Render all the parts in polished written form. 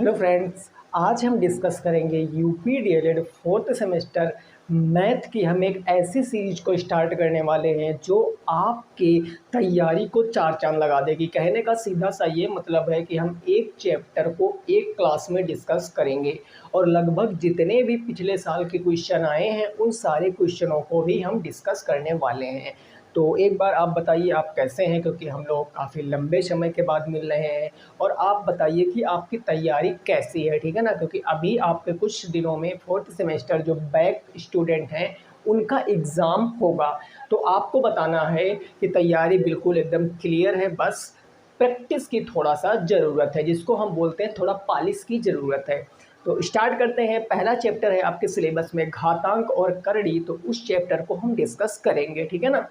Hello friends, आज हम discuss करेंगे UP DElEd fourth semester math की। हम एक ऐसी सीरीज को स्टार्ट करने वाले हैं जो आपकी तैयारी को चार चांद लगा देगी। कहने का सीधा सा ये मतलब है कि हम एक चैप्टर को एक क्लास में डिस्कस करेंगे और लगभग जितने भी पिछले साल के क्वेश्चन आए हैं उन सारे क्वेश्चनों को भी हम डिस्कस करने वाले हैं। तो एक बार आप बताइए आप कैसे हैं, क्योंकि हम लोग काफ़ी लंबे समय के बाद मिल रहे हैं। और आप बताइए कि आपकी तैयारी कैसी है, ठीक है ना, क्योंकि अभी आपके कुछ दिनों में फोर्थ सेमेस्टर जो बैक स्टूडेंट हैं उनका एग्ज़ाम होगा। तो आपको बताना है कि तैयारी बिल्कुल एकदम क्लियर है, बस प्रैक्टिस की थोड़ा सा ज़रूरत है, जिसको हम बोलते हैं थोड़ा पॉलिश की ज़रूरत है। तो स्टार्ट करते हैं। पहला चैप्टर है आपके सिलेबस में घातांक और करड़ी, तो उस चैप्टर को हम डिस्कस करेंगे, ठीक है ना।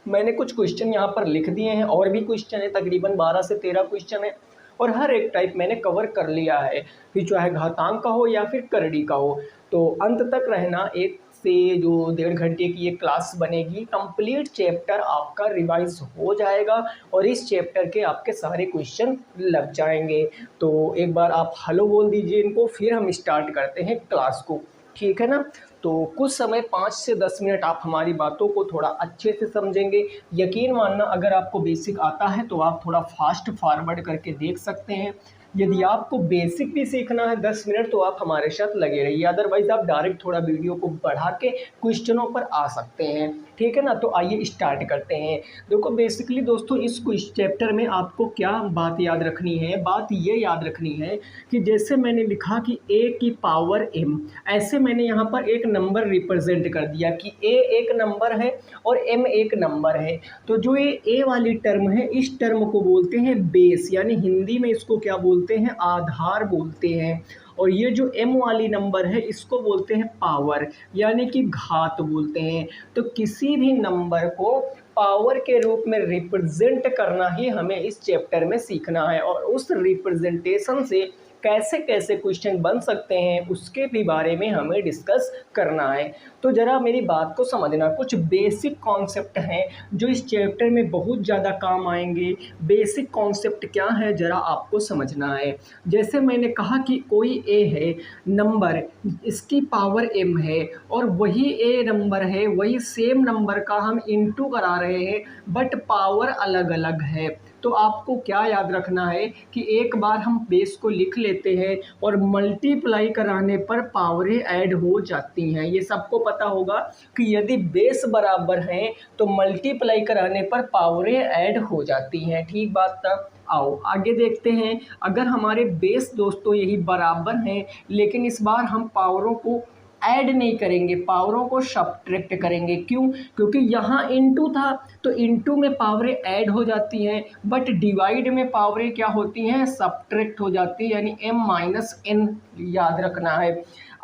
मैंने कुछ क्वेश्चन यहाँ पर लिख दिए हैं और भी क्वेश्चन है, तकरीबन 12 से 13 क्वेश्चन है और हर एक टाइप मैंने कवर कर लिया है, फिर चाहे घातांक का हो या फिर करड़ी का हो। तो अंत तक रहना, एक से जो 1.5 घंटे की ये क्लास बनेगी, कंप्लीट चैप्टर आपका रिवाइज हो जाएगा और इस चैप्टर के आपके सारे क्वेश्चन लग जाएंगे। तो एक बार आप हेलो बोल दीजिए इनको, फिर हम स्टार्ट करते हैं क्लास को, ठीक है ना। तो कुछ समय 5 से 10 मिनट आप हमारी बातों को थोड़ा अच्छे से समझेंगे। यकीन मानना, अगर आपको बेसिक आता है तो आप थोड़ा फास्ट फॉरवर्ड करके देख सकते हैं। यदि आपको बेसिक भी सीखना है 10 मिनट तो आप हमारे साथ लगे रहिए, अदरवाइज़ आप डायरेक्ट थोड़ा वीडियो को बढ़ा के क्वेश्चनों पर आ सकते हैं, ठीक है ना। तो आइए स्टार्ट करते हैं। देखो बेसिकली दोस्तों, इस चैप्टर में आपको क्या बात याद रखनी है, बात ये याद रखनी है कि जैसे मैंने लिखा कि a की पावर m, ऐसे मैंने यहाँ पर एक नंबर रिप्रेजेंट कर दिया कि a एक नंबर है और m एक नंबर है। तो जो ये a वाली टर्म है, इस टर्म को बोलते हैं बेस, यानी हिंदी में इसको क्या बोलते हैं, आधार बोलते हैं। और ये जो m वाली नंबर है इसको बोलते हैं पावर, यानी कि घात बोलते हैं। तो किसी भी नंबर को पावर के रूप में रिप्रेजेंट करना ही हमें इस चैप्टर में सीखना है और उस रिप्रेजेंटेशन से कैसे कैसे क्वेश्चन बन सकते हैं उसके भी बारे में हमें डिस्कस करना है। तो ज़रा मेरी बात को समझना, कुछ बेसिक कॉन्सेप्ट हैं जो इस चैप्टर में बहुत ज़्यादा काम आएंगे। बेसिक कॉन्सेप्ट क्या है ज़रा आपको समझना है। जैसे मैंने कहा कि कोई ए है नंबर, इसकी पावर m है और वही ए नंबर है, वही सेम नंबर का हम इंटू करा रहे हैं बट पावर अलग अलग है। तो आपको क्या याद रखना है कि एक बार हम बेस को लिख लेते हैं और मल्टीप्लाई कराने पर पावरें ऐड हो जाती हैं। ये सबको पता होगा कि यदि बेस बराबर हैं तो मल्टीप्लाई कराने पर पावरें ऐड हो जाती हैं, ठीक बात था। आओ आगे देखते हैं। अगर हमारे बेस दोस्तों यही बराबर हैं लेकिन इस बार हम पावरों को ऐड नहीं करेंगे, पावरों को सब्ट्रैक्ट करेंगे। क्यों? क्योंकि यहाँ इनटू था तो इनटू में पावरें ऐड हो जाती हैं बट डिवाइड में पावरें क्या होती हैं, सब्ट्रैक्ट हो जाती है, यानी m माइनस n याद रखना है।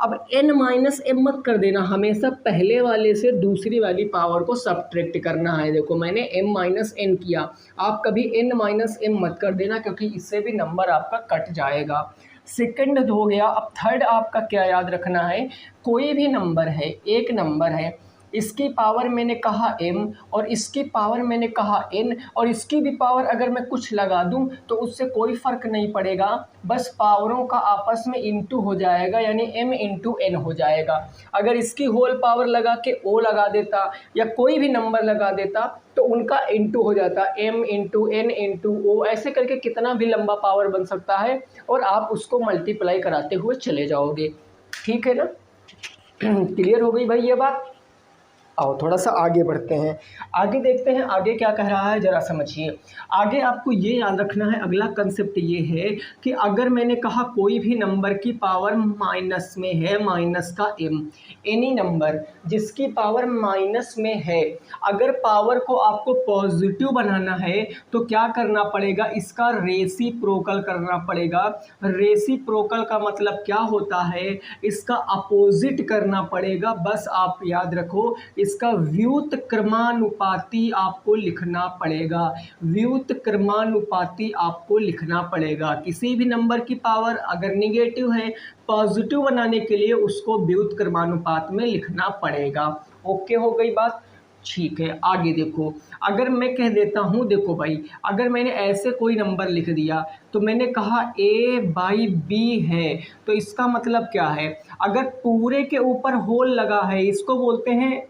अब n माइनस m मत कर देना, हमेशा पहले वाले से दूसरी वाली पावर को सब्ट्रैक्ट करना है। देखो मैंने m माइनस n किया, आप कभी n माइनस m मत कर देना क्योंकि इससे भी नंबर आपका कट जाएगा। सेकंड हो गया। अब थर्ड आपका क्या याद रखना है, कोई भी नंबर है, एक नंबर है, इसकी पावर मैंने कहा m और इसकी पावर मैंने कहा n और इसकी भी पावर अगर मैं कुछ लगा दूं तो उससे कोई फ़र्क नहीं पड़ेगा, बस पावरों का आपस में इंटू हो जाएगा, यानी m इंटू n हो जाएगा। अगर इसकी होल पावर लगा के o लगा देता या कोई भी नंबर लगा देता तो उनका इंटू हो जाता, m into n into o, ऐसे करके कितना भी लंबा पावर बन सकता है और आप उसको मल्टीप्लाई कराते हुए चले जाओगे, ठीक है ना। क्लियर हो गई भाई ये बात। आओ थोड़ा सा आगे बढ़ते हैं, आगे देखते हैं आगे क्या कह रहा है, ज़रा समझिए। आगे आपको ये याद रखना है, अगला कंसेप्ट ये है कि अगर मैंने कहा कोई भी नंबर की पावर माइनस में है, माइनस का m, एनी नंबर जिसकी पावर माइनस में है, अगर पावर को आपको पॉजिटिव बनाना है तो क्या करना पड़ेगा, इसका रेसिप्रोकल करना पड़ेगा। रेसिप्रोकल का मतलब क्या होता है, इसका अपोजिट करना पड़ेगा। बस आप याद रखो, इसका व्युत्क्रमानुपाती आपको लिखना पड़ेगा, व्युत्क्रमानुपाती आपको लिखना पड़ेगा। किसी भी नंबर की पावर अगर निगेटिव है, पॉजिटिव बनाने के लिए उसको व्युत्क्रमानुपात में लिखना पड़ेगा। ओके हो गई बात। ठीक है, आगे देखो, अगर मैं कह देता हूँ, देखो भाई, अगर मैंने ऐसे कोई नंबर लिख दिया तो मैंने कहा A/B है, तो इसका मतलब क्या है, अगर पूरे के ऊपर होल लगा है इसको बोलते हैं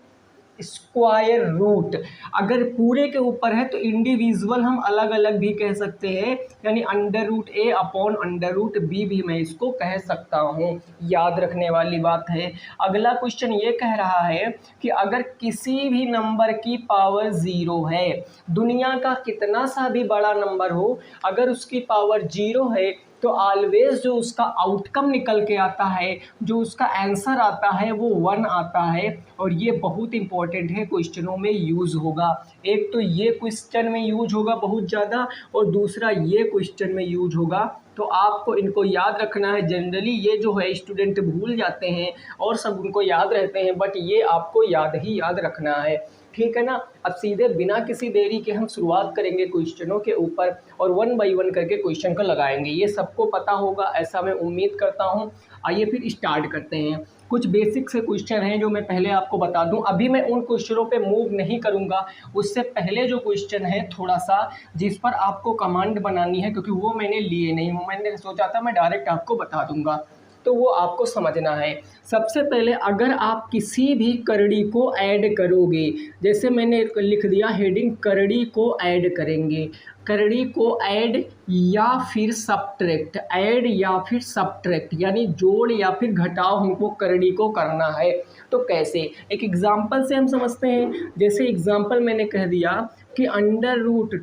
स्क्वायर रूट। अगर पूरे के ऊपर है तो इंडिविजुअल हम अलग अलग भी कह सकते हैं, यानी √A/√B भी मैं इसको कह सकता हूँ। याद रखने वाली बात है। अगला क्वेश्चन ये कह रहा है कि अगर किसी भी नंबर की पावर 0 है, दुनिया का कितना सा भी बड़ा नंबर हो, अगर उसकी पावर 0 है तो ऑलवेज जो उसका आउटकम निकल के आता है, जो उसका आंसर आता है वो 1 आता है। और ये बहुत इंपॉर्टेंट है, क्वेश्चनों में यूज़ होगा। एक तो ये क्वेश्चन में यूज होगा बहुत ज़्यादा, और दूसरा ये क्वेश्चन में यूज होगा। तो आपको इनको याद रखना है। जनरली ये जो है स्टूडेंट भूल जाते हैं और सब उनको याद रहते हैं, बट ये आपको याद ही याद रखना है, ठीक है ना। अब सीधे बिना किसी देरी के हम शुरुआत करेंगे क्वेश्चनों के ऊपर और 1 बाय 1 करके क्वेश्चन को लगाएंगे। ये सबको पता होगा ऐसा मैं उम्मीद करता हूँ। आइए फिर स्टार्ट करते हैं। कुछ बेसिक से क्वेश्चन हैं जो मैं पहले आपको बता दूं। अभी मैं उन क्वेश्चनों पे मूव नहीं करूंगा, उससे पहले जो क्वेश्चन है थोड़ा सा जिस पर आपको कमांड बनानी है, क्योंकि वो मैंने लिए नहीं, वो मैंने सोचा था मैं डायरेक्ट आपको बता दूंगा, तो वो आपको समझना है। सबसे पहले अगर आप किसी भी करड़ी को ऐड करोगे, जैसे मैंने लिख दिया हेडिंग करड़ी को ऐड करेंगे, करड़ी को ऐड या फिर सब्ट्रैक्ट, ऐड या फिर सब्ट्रैक्ट यानी जोड़ या फिर घटाव हमको करड़ी को करना है। तो कैसे, एक एग्जांपल से हम समझते हैं। जैसे एग्जांपल मैंने कह दिया कि अंडर रूट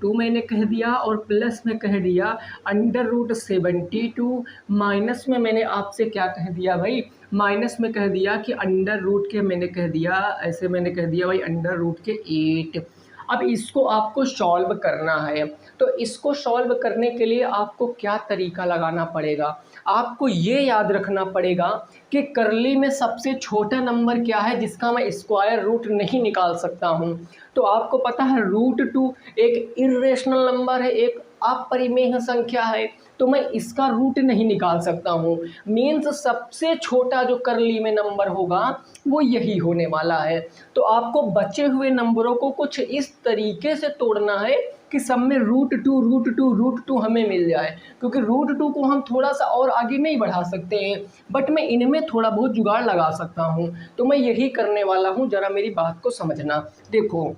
टू मैंने कह दिया और प्लस में कह दिया √72, माइनस में मैंने आपसे क्या कह दिया भाई, माइनस में कह दिया कि अंडर रूट के मैंने कह दिया, ऐसे मैंने कह दिया भाई अंडर रूट के 8। अब इसको आपको सॉल्व करना है, तो इसको सॉल्व करने के लिए आपको क्या तरीका लगाना पड़ेगा, आपको ये याद रखना पड़ेगा कि करली में सबसे छोटा नंबर क्या है जिसका मैं स्क्वायर रूट नहीं निकाल सकता हूँ। तो आपको पता है √2 एक इर्रेशनल नंबर है, एक अपरिमेय संख्या है, तो मैं इसका रूट नहीं निकाल सकता हूँ। मीन्स सबसे छोटा जो करली में नंबर होगा वो यही होने वाला है। तो आपको बचे हुए नंबरों को कुछ इस तरीके से तोड़ना है कि सब में √2 हमें मिल जाए, क्योंकि √2 को हम थोड़ा सा और आगे नहीं बढ़ा सकते हैं, बट मैं इनमें थोड़ा बहुत जुगाड़ लगा सकता हूँ। तो मैं यही करने वाला हूँ, ज़रा मेरी बात को समझना। देखो,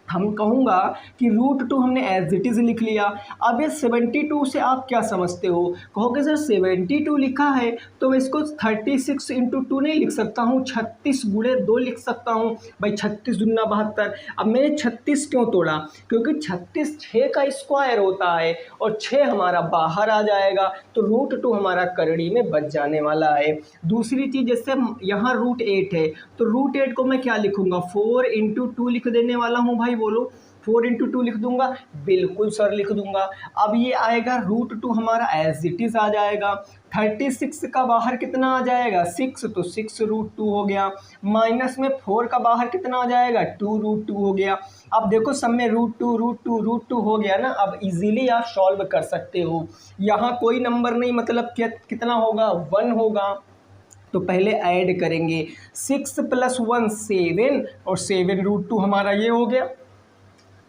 हम कहूँगा कि √2 हमने एज इट इज़ लिख लिया। अब ये 72 से आप क्या समझते हो, कहोगे सर 72 लिखा है तो मैं इसको 36 × 2 नहीं लिख सकता हूँ, 36 × 2 लिख सकता हूँ भाई, 36 दूना 72। अब मैंने 36 क्यों तोड़ा, क्योंकि 36 6 का स्क्वायर होता है और 6 हमारा बाहर आ जाएगा, तो √2 हमारा करड़ी में बच जाने वाला है। दूसरी चीज़, जैसे यहाँ √8 है तो √8 को मैं क्या लिखूँगा, 4 × 2 लिख देने वाला हूँ भाई। बोलो 4 × 2 लिख दूंगा, बिल्कुल सर लिख दूंगा। अब ये आएगा √2 हमारा एज इट इज़ आ जाएगा। 36 का बाहर कितना आ जाएगा, 6, तो 6 √2 हो गया। माइनस में 4 का बाहर कितना आ जाएगा, 2 √2 हो गया। अब देखो सब में √2 हो गया ना। अब इजीली आप सॉल्व कर सकते हो। यहाँ कोई नंबर नहीं, मतलब कितना होगा, 1 होगा। तो पहले ऐड करेंगे, 6 + 1 7, और 7 √2 हमारा ये हो गया,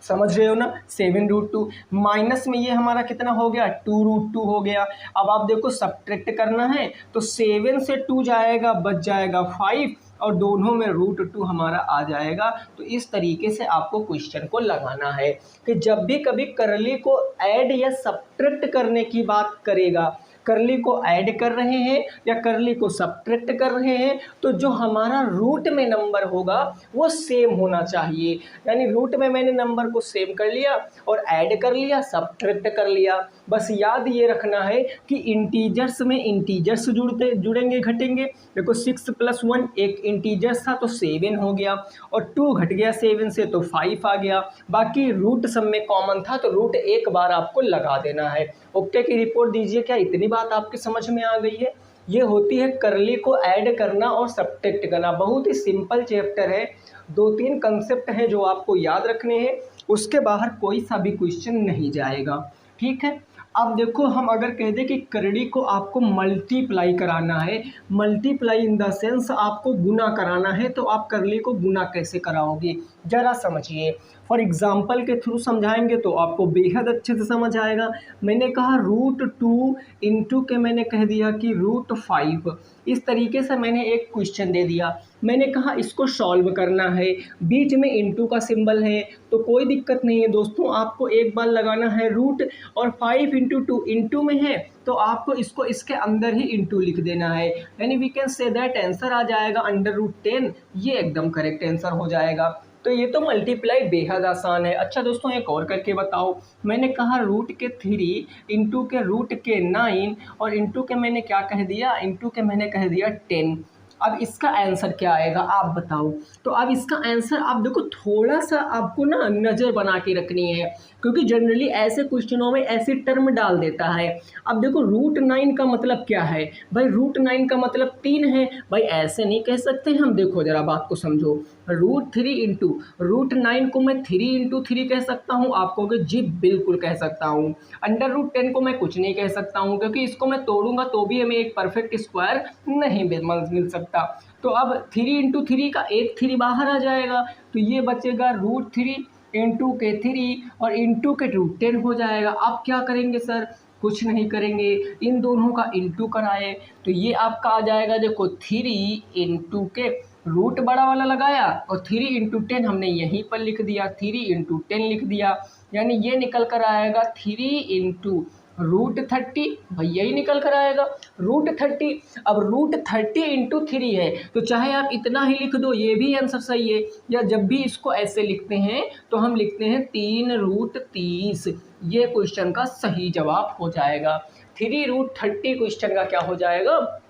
समझ रहे हो ना, 7 √2। माइनस में ये हमारा कितना हो गया, 2 √2 हो गया। अब आप देखो सब्ट्रैक्ट करना है तो 7 से 2 जाएगा, बच जाएगा 5, और दोनों में √2 हमारा आ जाएगा। तो इस तरीके से आपको क्वेश्चन को लगाना है कि जब भी कभी करली को ऐड या सब्ट्रैक्ट करने की बात करेगा, करली को ऐड कर रहे हैं या करली को सब्ट्रैक्ट कर रहे हैं, तो जो हमारा रूट में नंबर होगा वो सेम होना चाहिए। यानी रूट में मैंने नंबर को सेम कर लिया और ऐड कर लिया, सब्ट्रैक्ट कर लिया। बस याद ये रखना है कि इंटीजर्स में इंटीजर्स जुड़ेंगे घटेंगे। देखो 6 + 1 एक इंटीजर्स था तो 7 हो गया, और 2 घट गया 7 से तो 5 आ गया। बाकी रूट सब में कॉमन था तो रूट एक बार आपको लगा देना है। ओके की रिपोर्ट दीजिए। क्या इतनी बात आपकी समझ में आ गई है? ये होती है करली को ऐड करना और सब्ट्रैक्ट करना। बहुत ही सिंपल चैप्टर है, 2-3 कंसेप्ट हैं जो आपको याद रखने हैं, उसके बाहर कोई सा भी क्वेश्चन नहीं जाएगा। ठीक है। अब देखो हम अगर कह दें कि करड़ी को आपको मल्टीप्लाई कराना है, मल्टीप्लाई इन द सेंस आपको गुना कराना है, तो आप करली को गुना कैसे कराओगे ज़रा समझिए। फॉर एग्जाम्पल के थ्रू समझाएंगे तो आपको बेहद अच्छे से समझ आएगा। मैंने कहा √2 इंटू के मैंने कह दिया कि √5, इस तरीके से मैंने एक क्वेश्चन दे दिया। मैंने कहा इसको सॉल्व करना है, बीच में इंटू का सिंबल है तो कोई दिक्कत नहीं है दोस्तों, आपको एक बार लगाना है रूट, और 5 इंटू 2 इंटू में है तो आपको इसको इसके अंदर ही इंटू लिख देना है, यानी we can say that answer आ जाएगा √10। ये एकदम करेक्ट आंसर हो जाएगा। तो ये तो मल्टीप्लाई बेहद आसान है। अच्छा दोस्तों एक और करके बताओ, मैंने कहा √3 इंटू के √9 और इंटू के मैंने क्या कह दिया, इंटू के मैंने कह दिया 10। अब इसका आंसर क्या आएगा आप बताओ। तो अब इसका आंसर आप देखो, थोड़ा सा आपको ना नज़र बना के रखनी है, क्योंकि जनरली ऐसे क्वेश्चनों में ऐसी टर्म डाल देता है। अब देखो √9 का मतलब क्या है भाई, √9 का मतलब 3 है भाई, ऐसे नहीं कह सकते हम। देखो जरा बात को समझो, √3 इंटू √9 को मैं 3 इंटू 3 कह सकता हूँ, आप कहोगे जी बिल्कुल कह सकता हूँ। √10 को मैं कुछ नहीं कह सकता हूँ, क्योंकि इसको मैं तोड़ूंगा तो भी हमें एक परफेक्ट स्क्वायर नहीं मिल सकता। तो अब 3 इंटू 3 का एक 3 बाहर आ जाएगा, तो ये बचेगा √3 इंटू के 3 और इंटू के √10 हो जाएगा। अब क्या करेंगे सर, कुछ नहीं करेंगे, इन दोनों का इंटू कराए तो ये आपका आ जाएगा। देखो 3 इंटू के रूट बड़ा वाला लगाया और 3 इंटू 10 हमने यहीं पर लिख दिया, 3 इंटू 10 लिख दिया, यानी ये निकल कर आएगा 3 इंटू √30, भाई यही निकल कर आएगा √30। अब √30 इंटू 3 है तो चाहे आप इतना ही लिख दो, ये भी आंसर सही है। या जब भी इसको ऐसे लिखते हैं तो हम लिखते हैं 3√30, ये क्वेश्चन का सही जवाब हो जाएगा। 3√30 क्वेश्चन का क्या हो जाएगा,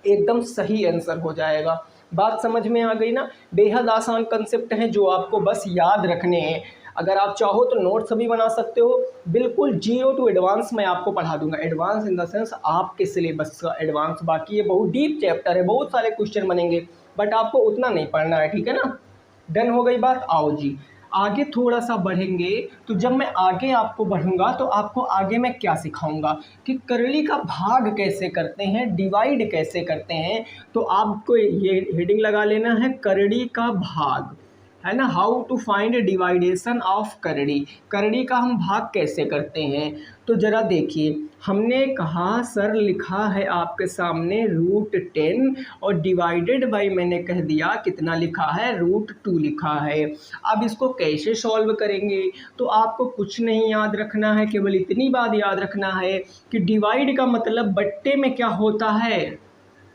एकदम सही आंसर हो जाएगा। बात समझ में आ गई ना। बेहद आसान कंसेप्ट है जो आपको बस याद रखने हैं। अगर आप चाहो तो नोट्स भी बना सकते हो, बिल्कुल 0 टू एडवांस मैं आपको पढ़ा दूंगा। एडवांस इन द सेंस आपके सिलेबस का एडवांस, बाकी ये बहुत डीप चैप्टर है, बहुत सारे क्वेश्चन बनेंगे, बट आपको उतना नहीं पढ़ना है, ठीक है ना। डन हो गई बात। आओ जी आगे थोड़ा सा बढ़ेंगे, तो जब मैं आगे आपको बढ़ूंगा तो आपको आगे मैं क्या सिखाऊंगा कि करली का भाग कैसे करते हैं, डिवाइड कैसे करते हैं। तो आपको ये हेडिंग लगा लेना है, करड़ी का भाग, है ना। How to find divideation of करड़ी, करड़ी का हम भाग कैसे करते हैं। तो ज़रा देखिए, हमने कहा सर लिखा है आपके सामने √10 और डिवाइडेड बाय मैंने कह दिया कितना लिखा है, √2 लिखा है। अब इसको कैसे सॉल्व करेंगे, तो आपको कुछ नहीं याद रखना है, केवल इतनी बात याद रखना है कि डिवाइड का मतलब बट्टे में क्या होता है,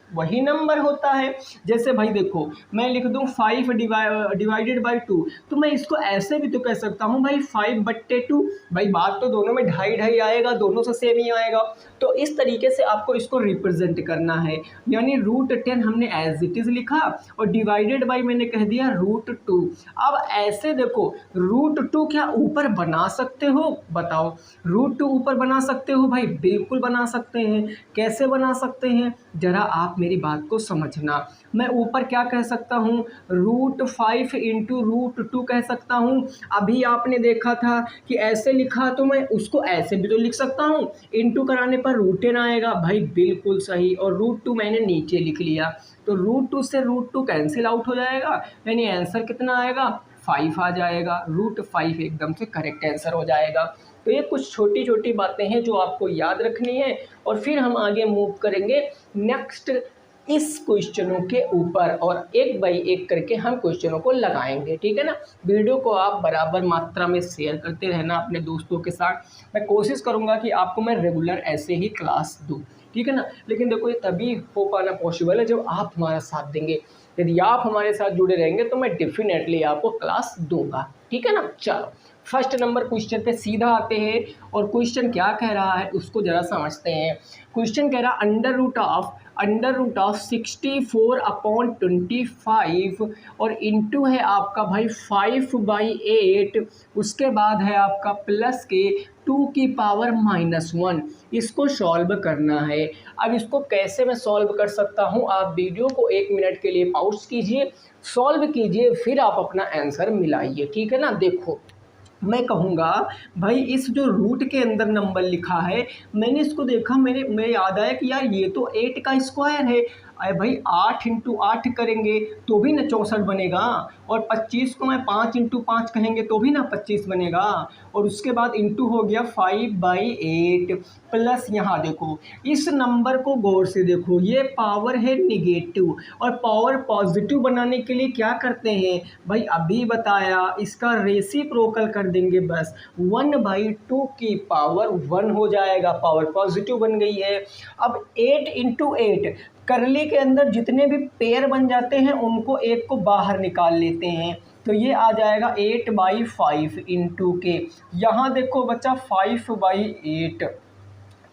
वही नंबर होता है। जैसे भाई देखो मैं लिख दूं 5 डिवाइडेड बाई 2, तो मैं इसको ऐसे भी तो कह सकता हूं भाई 5/2। भाई बात तो दोनों में 2.5 आएगा, दोनों से सेम ही आएगा। तो इस तरीके से आपको इसको रिप्रेजेंट करना है, यानी √10 हमने एज इट इज़ लिखा और डिवाइडेड बाई मैंने कह दिया √2। अब ऐसे देखो √2 क्या ऊपर बना सकते हो, बताओ। √2 ऊपर बना सकते हो भाई, बिल्कुल बना सकते हैं। कैसे बना सकते हैं, जरा आप मेरी बात को समझना। मैं ऊपर क्या कह सकता हूँ, √5 इंटू √2 कह सकता हूँ। अभी आपने देखा था कि ऐसे लिखा, तो मैं उसको ऐसे भी तो लिख सकता हूँ, इंटू कराने पर √10 आएगा, भाई बिल्कुल सही। और √2 मैंने नीचे लिख लिया, तो √2 से √2 कैंसिल आउट हो जाएगा, यानी आंसर कितना आएगा, 5 आ जाएगा। √5 एकदम से करेक्ट आंसर हो जाएगा। तो ये कुछ छोटी छोटी बातें हैं जो आपको याद रखनी है, और फिर हम आगे मूव करेंगे नेक्स्ट इस क्वेश्चनों के ऊपर, और एक बाई एक करके हम क्वेश्चनों को लगाएंगे, ठीक है ना। वीडियो को आप बराबर मात्रा में शेयर करते रहना अपने दोस्तों के साथ। मैं कोशिश करूंगा कि आपको मैं रेगुलर ऐसे ही क्लास दूँ, ठीक है ना। लेकिन देखो ये तभी हो पाना पॉसिबल है जब आप हमारा साथ देंगे। यदि आप हमारे साथ जुड़े रहेंगे तो मैं डेफिनेटली आपको क्लास दूंगा, ठीक है ना। चलो फर्स्ट नंबर क्वेश्चन पे सीधा आते हैं, और क्वेश्चन क्या कह रहा है उसको जरा समझते हैं। क्वेश्चन कह रहा है अंडर रूट ऑफ 64/25 और इंटू है आपका भाई 5/8, उसके बाद है आपका प्लस के 2 की पावर -1। इसको सॉल्व करना है। अब इसको कैसे मैं सॉल्व कर सकता हूँ, आप वीडियो को 1 मिनट के लिए पॉज कीजिए, सॉल्व कीजिए, फिर आप अपना आंसर मिलाइए, ठीक है ना। देखो मैं कहूँगा भाई इस जो रूट के अंदर नंबर लिखा है, मैंने इसको देखा, मैं याद आया कि यार ये तो 8 का स्क्वायर है। अरे भाई 8 इंटू 8 करेंगे तो भी ना 64 बनेगा, और 25 को मैं 5 इंटू 5 कहेंगे तो भी ना 25 बनेगा, और उसके बाद इंटू हो गया 5/8 प्लस यहाँ देखो इस नंबर को गौर से देखो, ये पावर है निगेटिव, और पावर पॉजिटिव बनाने के लिए क्या करते हैं भाई, अभी बताया, इसका रेसिप्रोकल कर देंगे बस, 1/2 की पावर 1 हो जाएगा, पावर पॉजिटिव बन गई है। अब 8 इंटू 8 करली के अंदर जितने भी पेयर बन जाते हैं उनको एक को बाहर निकाल लेते हैं, तो ये आ जाएगा 8/5 इंटू के, यहाँ देखो बच्चा 5/8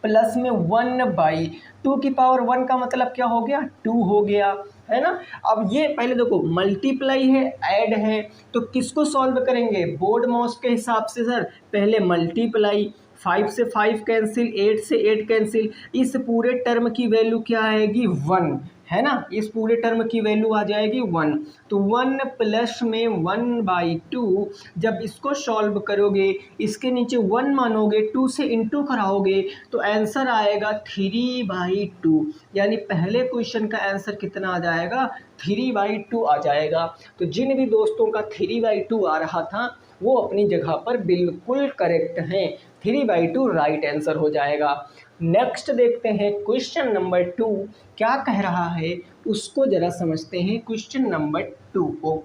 प्लस में 1/2 की पावर 1 का मतलब क्या हो गया, 2 हो गया, है ना। अब ये पहले देखो मल्टीप्लाई है, ऐड है, तो किसको सॉल्व करेंगे, बोर्ड माउस के हिसाब से सर पहले मल्टीप्लाई, 5 से 5 कैंसिल, 8 से 8 कैंसिल, इस पूरे टर्म की वैल्यू क्या आएगी 1, है ना, इस पूरे टर्म की वैल्यू आ जाएगी 1, तो 1 प्लस में 1/2, जब इसको सॉल्व करोगे इसके नीचे 1 मानोगे, 2 से इंटू कराओगे तो आंसर आएगा 3/2, यानी पहले क्वेश्चन का आंसर कितना आ जाएगा, 3/2 आ जाएगा। तो जिन भी दोस्तों का 3/2 आ रहा था वो अपनी जगह पर बिल्कुल करेक्ट हैं, 3/2 राइट आंसर हो जाएगा। नेक्स्ट देखते हैं क्वेश्चन नंबर 2 क्या कह रहा है, उसको ज़रा समझते हैं क्वेश्चन नंबर 2 को।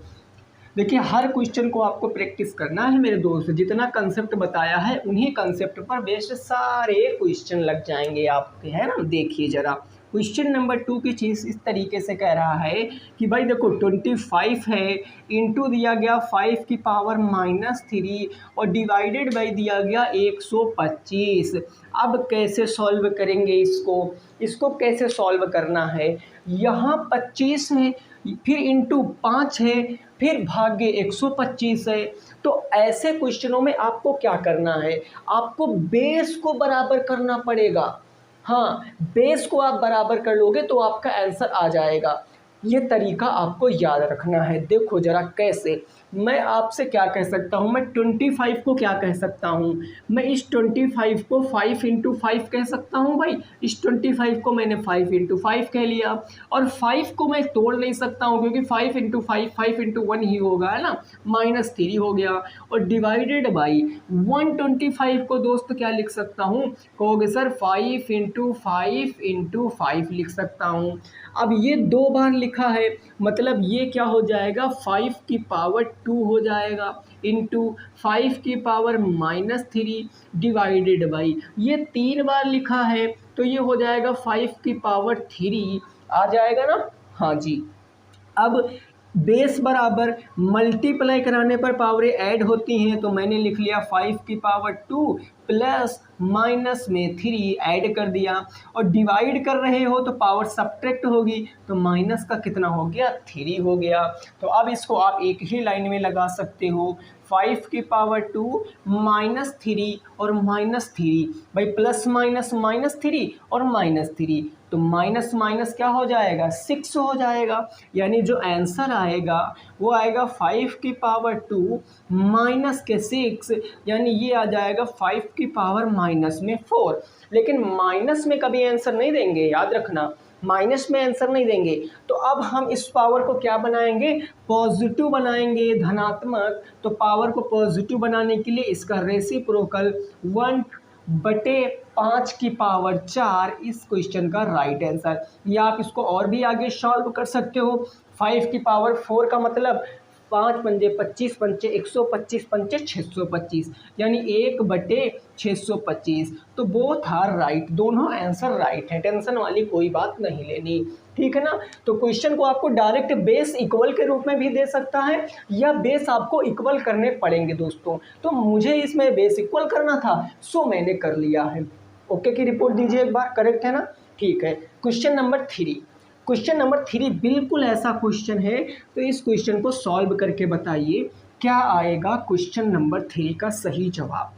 देखिए हर क्वेश्चन को आपको प्रैक्टिस करना है मेरे दोस्त, जितना कंसेप्ट बताया है उन्हीं कंसेप्ट पर बेस्ड सारे क्वेश्चन लग जाएंगे आपके, है ना। देखिए ज़रा क्वेश्चन नंबर 2 की चीज़ इस तरीके से कह रहा है कि भाई देखो 25 है, इंटू दिया गया 5 की पावर -3 और डिवाइडेड बाई दिया गया 125। अब कैसे सॉल्व करेंगे इसको कैसे सॉल्व करना है, यहाँ 25 है, फिर इंटू 5 है, फिर भाग्य 125 है। तो ऐसे क्वेश्चनों में आपको क्या करना है, आपको बेस को बराबर करना पड़ेगा। हाँ, बेस को आप बराबर कर लोगे तो आपका आंसर आ जाएगा। ये तरीका आपको याद रखना है। देखो ज़रा कैसे, मैं आपसे क्या कह सकता हूँ, मैं 25 को क्या कह सकता हूँ, मैं इस 25 को 5 इंटू 5 कह सकता हूँ भाई, इस 25 को मैंने 5 इंटू 5 कह लिया, और 5 को मैं तोड़ नहीं सकता हूँ क्योंकि 5 इंटू 5 इंटू 1 ही होगा, है ना, -3 हो गया, और डिवाइडेड बाई 125 को दोस्त क्या लिख सकता हूँ, कहोगे सर 5 इंटू 5 लिख सकता हूँ। अब ये 2 बार लिखा है, मतलब ये क्या हो जाएगा, 5 की पावर 2 हो जाएगा, इंटू 5 की पावर -3 डिवाइडेड बाई, ये 3 बार लिखा है तो ये हो जाएगा 5 की पावर 3 आ जाएगा ना। हाँ जी, अब बेस बराबर मल्टीप्लाई कराने पर पावरें ऐड होती हैं, तो मैंने लिख लिया 5 की पावर 2 प्लस माइनस में 3 ऐड कर दिया, और डिवाइड कर रहे हो तो पावर सब्ट्रैक्ट होगी, तो माइनस का कितना हो गया, 3 हो गया। तो अब इसको आप एक ही लाइन में लगा सकते हो, 5 की पावर 2 -3 और -3 भाई, प्लस माइनस -3 और -3, तो माइनस माइनस क्या हो जाएगा, 6 हो जाएगा, यानी जो आंसर आएगा वो आएगा 5 की पावर 2 माइनस के 6, यानी ये आ जाएगा 5 की पावर -4। लेकिन माइनस में कभी आंसर नहीं देंगे, याद रखना, माइनस में आंसर नहीं देंगे। तो अब हम इस पावर को क्या बनाएंगे, पॉजिटिव बनाएंगे, धनात्मक। तो पावर को पॉजिटिव बनाने के लिए इसका रेसिप्रोकल 1/5 की पावर 4 इस क्वेश्चन का राइट आंसर। या आप इसको और भी आगे सॉल्व कर सकते हो, 5 की पावर 4 का मतलब 5 पंजे 25 पंचे 125 पंचे 625, यानी 1/625। तो बोथ आर राइट, दोनों आंसर राइट है, टेंशन वाली कोई बात नहीं लेनी, ठीक है ना। तो क्वेश्चन को आपको डायरेक्ट बेस इक्वल के रूप में भी दे सकता है, या बेस आपको इक्वल करने पड़ेंगे दोस्तों। तो मुझे इसमें बेस इक्वल करना था, सो मैंने कर लिया है। ओके की रिपोर्ट दीजिए एक बार, करेक्ट है ना, ठीक है। क्वेश्चन नंबर 3 बिल्कुल ऐसा क्वेश्चन है, तो इस क्वेश्चन को सॉल्व करके बताइए क्या आएगा क्वेश्चन नंबर 3 का सही जवाब।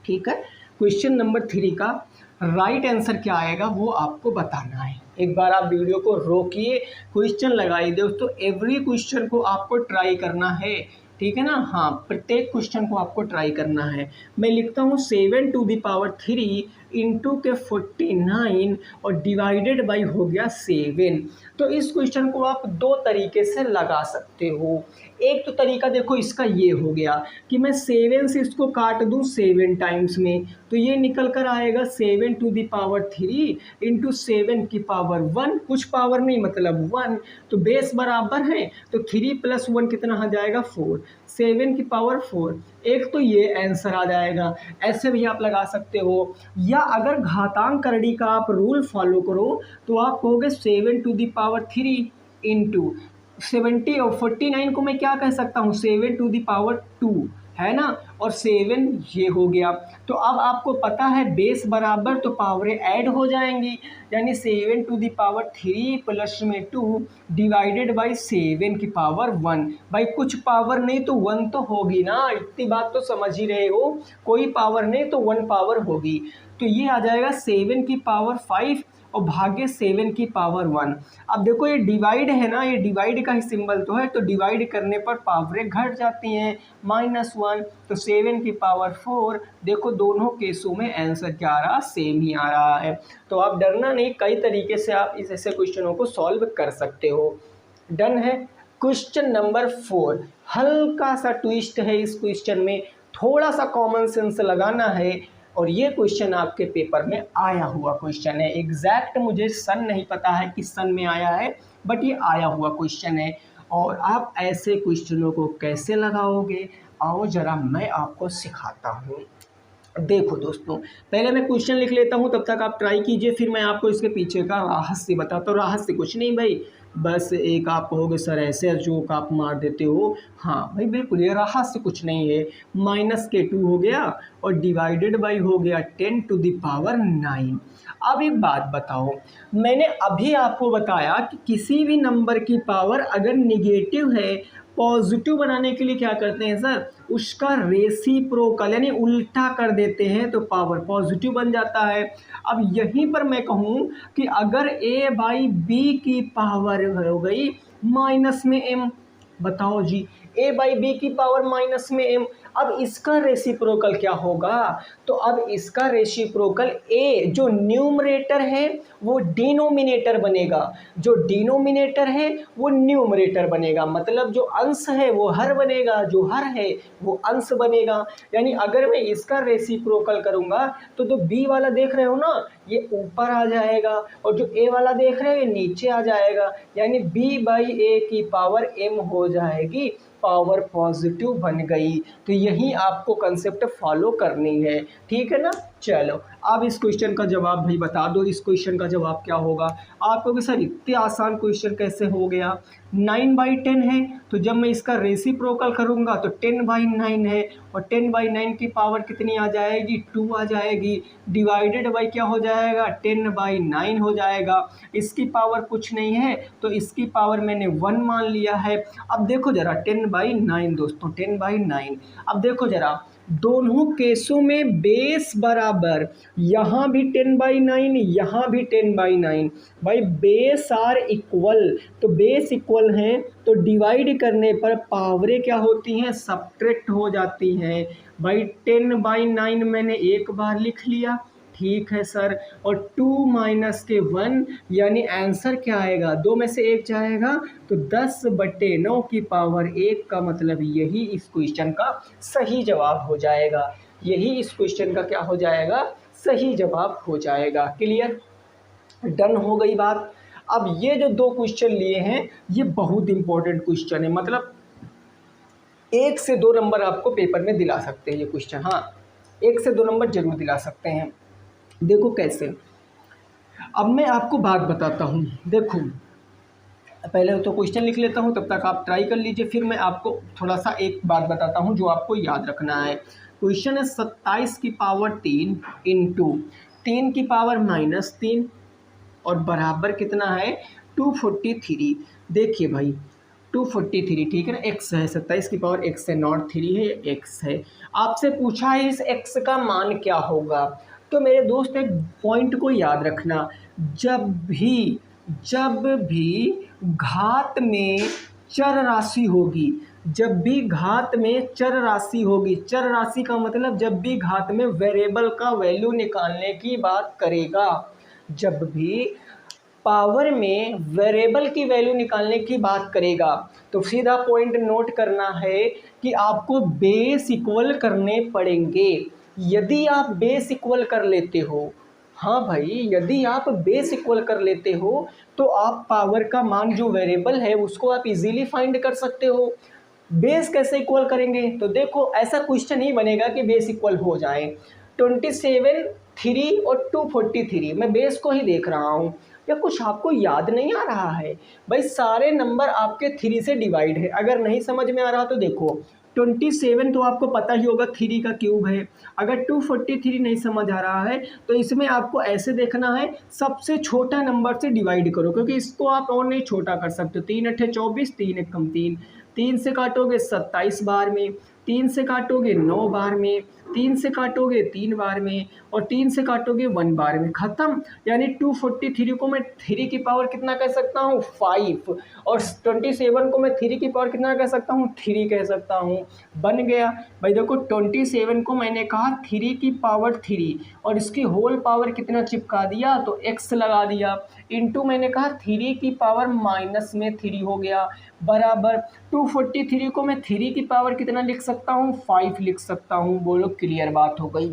ठीक है, क्वेश्चन नंबर 3 का राइट आंसर क्या आएगा वो आपको बताना है। एक बार आप वीडियो को रोकिए, क्वेश्चन लगाइए दोस्तों, एवरी क्वेश्चन को आपको ट्राई करना है, ठीक है ना। हाँ, प्रत्येक क्वेश्चन को आपको ट्राई करना है। मैं लिखता हूँ 7⁻³ इंटू के 49 और डिवाइडेड बाई हो गया 7। तो इस क्वेश्चन को आप दो तरीके से लगा सकते हो। एक तो तरीका देखो इसका ये हो गया कि मैं 7 से इसको काट दूँ 7 टाइम्स में, तो ये निकल कर आएगा 7⁻³ इंटू 7⁻1, कुछ पावर नहीं मतलब 1, तो बेस बराबर है तो 3 + 1 कितना आ जाएगा 4, 7⁻4। एक तो ये आंसर आ जाएगा। ऐसे भी आप लगा सकते हो, या अगर घातांक करड़ी का आप रूल फॉलो करो तो आप कहोगे 7⁻³ इंटू 70 और 49 को मैं क्या कह सकता हूँ 7⁻2 है ना, और 7 ये हो गया। तो अब आपको पता है बेस बराबर तो पावरें ऐड हो जाएंगी, यानी 7⁻³ प्लस में 2 डिवाइडेड बाई 7⁻1। भाई कुछ पावर नहीं तो 1 तो होगी ना, इतनी बात तो समझ ही रहे हो, कोई पावर नहीं तो 1 पावर होगी। तो ये आ जाएगा 7⁻5 और भाग्य 7⁻1। अब देखो ये डिवाइड है ना, ये डिवाइड का ही सिंबल तो है, तो डिवाइड करने पर पावरें घट जाती हैं -1, तो 7⁻4। देखो दोनों केसों में आंसर क्या आ रहा, सेम ही आ रहा है। तो आप डरना नहीं, कई तरीके से आप इस ऐसे क्वेश्चनों को सॉल्व कर सकते हो। डन है। क्वेश्चन नंबर 4, हल्का सा ट्विस्ट है इस क्वेश्चन में, थोड़ा सा कॉमन सेंस लगाना है, और ये क्वेश्चन आपके पेपर में आया हुआ क्वेश्चन है। एग्जैक्ट मुझे सन नहीं पता है किस सन में आया है, बट ये आया हुआ क्वेश्चन है। और आप ऐसे क्वेश्चनों को कैसे लगाओगे, आओ जरा मैं आपको सिखाता हूँ। देखो दोस्तों, पहले मैं क्वेश्चन लिख लेता हूँ, तब तक आप ट्राई कीजिए, फिर मैं आपको इसके पीछे का रहस्य बताता हूँ। रहस्य कुछ नहीं भाई, बस एक आप कहोगे सर ऐसे जोक आप मार देते हो। हाँ भाई बिल्कुल, ये रहस्य कुछ नहीं है। -2 हो गया और डिवाइडेड बाई हो गया 10⁹। अब एक बात बताओ, मैंने अभी आपको बताया कि किसी भी नंबर की पावर अगर निगेटिव है, पॉजिटिव बनाने के लिए क्या करते हैं सर, उसका रेसिप्रोकल यानी उल्टा कर देते हैं तो पावर पॉजिटिव बन जाता है। अब यहीं पर मैं कहूँ कि अगर a/b की पावर हो गई -m, बताओ जी, a/b की पावर -m, अब इसका रेसिप्रोकल क्या होगा, तो अब इसका रेसिप्रोकल a जो न्यूमरेटर है वो डिनोमिनेटर बनेगा, जो डिनोमिनेटर है वो न्यूमरेटर बनेगा, मतलब जो अंश है वो हर बनेगा, जो हर है वो अंश बनेगा। यानी अगर मैं इसका रेसिप्रोकल करूंगा तो जो b वाला देख रहे हो ना ये ऊपर आ जाएगा, और जो a वाला देख रहे हो ये नीचे आ जाएगा, यानी b/a की पावर m हो जाएगी, पावर पॉजिटिव बन गई। तो यही आपको कंसेप्ट फॉलो करनी है, ठीक है ना। चलो अब इस क्वेश्चन का जवाब भाई बता दो, इस क्वेश्चन का जवाब क्या होगा। आप कहोगे सर इतने आसान क्वेश्चन कैसे हो गया, 9/10 है, तो जब मैं इसका रेसिप्रोकल करूंगा तो 10/9 है, और 10/9 की पावर कितनी आ जाएगी 2 आ जाएगी, डिवाइडेड बाई क्या हो जाएगा 10/9 हो जाएगा। इसकी पावर कुछ नहीं है तो इसकी पावर मैंने 1 मान लिया है। अब देखो जरा 10/9 दोस्तों, 10/9, अब देखो जरा दोनों केसों में बेस बराबर, यहाँ भी 10/9 यहाँ भी 10/9, भाई बेस आर इक्वल, तो बेस इक्वल हैं तो डिवाइड करने पर पावरें क्या होती हैं, सब्ट्रैक्ट हो जाती हैं। भाई 10/9 मैंने एक बार लिख लिया, ठीक है सर, और 2 - के 1 यानी आंसर क्या आएगा, 2 में से 1 जाएगा तो 10/9 की पावर 1 का मतलब यही इस क्वेश्चन का सही जवाब हो जाएगा। यही इस क्वेश्चन का क्या हो जाएगा, सही जवाब हो जाएगा। क्लियर, डन हो गई बात। अब ये जो दो क्वेश्चन लिए हैं ये बहुत इंपॉर्टेंट क्वेश्चन है, मतलब 1 से 2 नंबर आपको पेपर में दिला सकते हैं ये क्वेश्चन। हाँ 1 से 2 नंबर जरूर दिला सकते हैं। देखो कैसे, अब मैं आपको बात बताता हूँ। देखो पहले तो क्वेश्चन लिख लेता हूँ, तब तक आप ट्राई कर लीजिए, फिर मैं आपको थोड़ा सा एक बात बताता हूँ जो आपको याद रखना है। क्वेश्चन है 27 की पावर 3 इंटू 3 की पावर -3 और बराबर कितना है 243। देखिए भाई 243, ठीक है ना, x है, 27 की पावर x है, नॉट 3 है, x है। आपसे पूछा है इस x का मान क्या होगा, तो मेरे दोस्त एक पॉइंट को याद रखना, जब भी घात में चर राशि होगी, जब भी घात में चर राशि होगी, चर राशि का मतलब जब भी घात में वेरिएबल का वैल्यू निकालने की बात करेगा, जब भी पावर में वेरिएबल की वैल्यू निकालने की बात करेगा, तो सीधा पॉइंट नोट करना है कि आपको बेस इक्वल करने पड़ेंगे। यदि आप बेस इक्वल कर लेते हो, हाँ भाई, यदि आप बेस इक्वल कर लेते हो तो आप पावर का मान जो वेरिएबल है उसको आप इजीली फाइंड कर सकते हो। बेस कैसे इक्वल करेंगे, तो देखो ऐसा क्वेश्चन ही बनेगा कि बेस इक्वल हो जाए। 27, 3 और 243, मैं बेस को ही देख रहा हूँ, या कुछ आपको याद नहीं आ रहा है? भाई सारे नंबर आपके 3 से डिवाइड है, अगर नहीं समझ में आ रहा तो देखो 27 तो आपको पता ही होगा 3 का क्यूब है। अगर 243 नहीं समझ आ रहा है तो इसमें आपको ऐसे देखना है, सबसे छोटा नंबर से डिवाइड करो, क्योंकि इसको आप और नहीं छोटा कर सकते। 3 अट्ठे 24, 3 एक कम 3, 3 से काटोगे 27 बार में, 3 से काटोगे 9 बार में, 3 से काटोगे 3 बार में, और 3 से काटोगे 1 बार में, खत्म। यानी 243 को मैं 3 की पावर कितना कह सकता हूँ, 5, और 27 को मैं 3 की पावर कितना कह सकता हूँ, 3 कह सकता हूँ। बन गया भाई। देखो 27 को मैंने कहा 3 की पावर 3, और इसकी होल पावर कितना चिपका दिया, तो x लगा दिया, इंटू मैंने कहा 3 की पावर माइनस में 3 हो गया, बराबर 243 को मैं 3 की पावर कितना लिख सकता हूँ, 5 लिख सकता हूँ। बोलो क्लियर बात हो गई।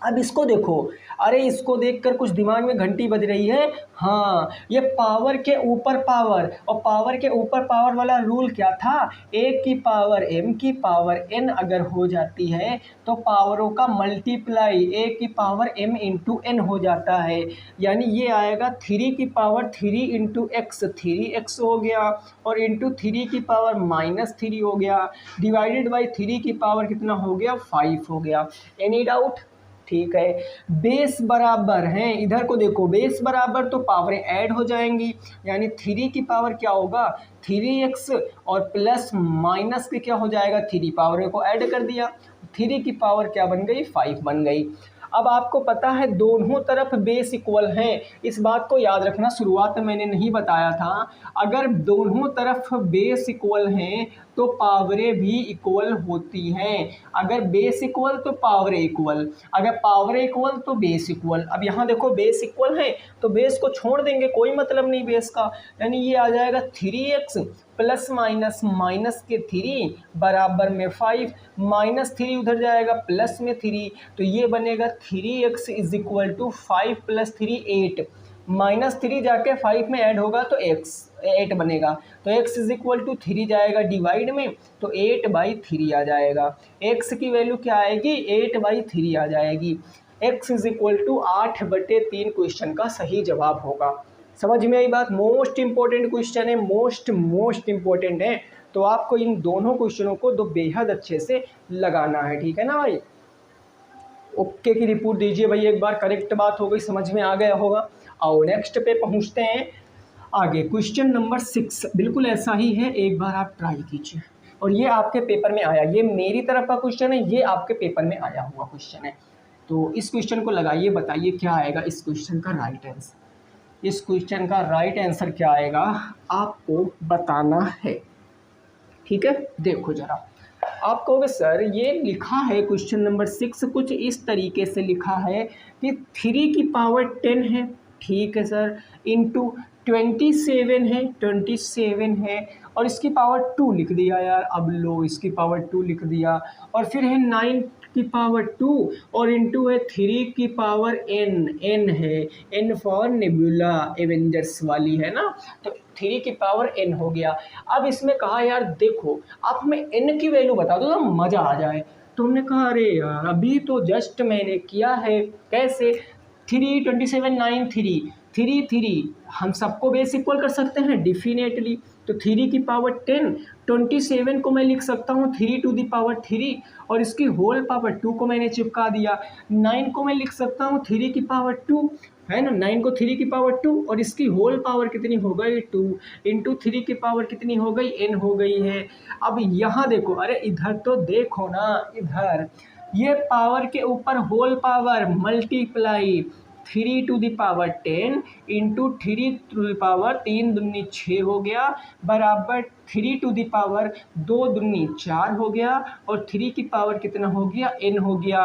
अब इसको देखो, अरे इसको देखकर कुछ दिमाग में घंटी बज रही है। हाँ, ये पावर के ऊपर पावर, और पावर के ऊपर पावर वाला रूल क्या था, ए की पावर m की पावर n अगर हो जाती है तो पावरों का मल्टीप्लाई ए की पावर m इंटू n हो जाता है। यानी ये आएगा 3 की पावर 3 इंटू एक्स, 3x हो गया, और इंटू 3 की पावर माइनस 3 हो गया, डिवाइडेड बाई 3 की पावर कितना हो गया, 5 हो गया। Any doubt? ठीक है। बेस बराबर हैं, इधर को देखो, बेस बराबर तो पावरें ऐड हो जाएंगी, यानी 3 की पावर क्या होगा, 3x, और प्लस माइनस के क्या हो जाएगा, 3 पावरों को ऐड कर दिया, 3 की पावर क्या बन गई, 5 बन गई। अब आपको पता है दोनों तरफ बेस इक्वल हैं, इस बात को याद रखना, शुरुआत में मैंने नहीं बताया था। अगर दोनों तरफ बेस इक्वल हैं तो पावरें भी इक्वल होती हैं। अगर बेस इक्वल तो पावरें इक्वल, अगर पावरें इक्वल तो बेस इक्वल। अब यहाँ देखो बेस इक्वल है तो बेस को छोड़ देंगे, कोई मतलब नहीं बेस का, यानी ये आ जाएगा 3x प्लस माइनस माइनस के 3 बराबर में 5, माइनस 3 उधर जाएगा प्लस में 3, तो ये बनेगा 3x is equal to 5 plus 3 8, minus 3 जाके 5 में ऐड होगा तो x 8 बनेगा, तो x इज इक्वल टू 3 जाएगा डिवाइड में, तो 8/3 आ जाएगा। x की वैल्यू क्या आएगी, 8/3 आ जाएगी। x is equal to 8/3 question का सही जवाब होगा। समझ में आई बात? मोस्ट इंपॉर्टेंट क्वेश्चन है, मोस्ट इंपॉर्टेंट है, तो आपको इन दोनों क्वेश्चनों को दो बेहद अच्छे से लगाना है, ठीक है ना भाई? ओके की रिपोर्ट दीजिए भाई एक बार, करेक्ट बात हो गई, समझ में आ गया होगा। आओ नेक्स्ट पे पहुंचते हैं आगे। क्वेश्चन नंबर 6 बिल्कुल ऐसा ही है, एक बार आप ट्राई कीजिए, और ये आपके पेपर में आया, ये मेरी तरफ का क्वेश्चन है, ये आपके पेपर में आया हुआ क्वेश्चन है। तो इस क्वेश्चन को लगाइए, बताइए क्या आएगा इस क्वेश्चन का राइट आंसर। इस क्वेश्चन का राइट आंसर क्या आएगा आपको बताना है, ठीक है? देखो जरा, आप कहोगे सर ये लिखा है क्वेश्चन नंबर 6 कुछ इस तरीके से लिखा है कि 3 की पावर 10 है, ठीक है सर, इंटू 27 है, 27 है, और इसकी पावर 2 लिख दिया यार। अब लो इसकी पावर 2 लिख दिया, और फिर है 9 की पावर 2, और इंटू है 3 की पावर n है, n फॉर नेबुला एवेंजर्स वाली है ना, तो 3 की पावर n हो गया। अब इसमें कहा यार देखो आप हमें n की वैल्यू बता दो तो मज़ा आ जाए, तो हमने कहा अरे यार अभी तो जस्ट मैंने किया है, कैसे, 3 27 9 3 3 हम सबको बेस इक्वल कर सकते हैं डेफिनेटली, तो 3 की पावर 10, 27 को मैं लिख सकता हूँ 3 टू दी पावर 3, और इसकी होल पावर 2 को मैंने चिपका दिया। 9 को मैं लिख सकता हूँ 3 की पावर 2, है ना, 9 को 3 की पावर 2, और इसकी होल पावर कितनी हो गई 2, इंटू 3 की पावर कितनी हो गई n हो गई है। अब यहाँ देखो, अरे इधर तो देखो ना, इधर ये पावर के ऊपर whole power multiply 3 to the power 10 into 3 to the power 3 दूनी 6 हो गया, बराबर 3 टू दी पावर 2 दूनी 4 हो गया और 3 की पावर कितना हो गया n हो गया।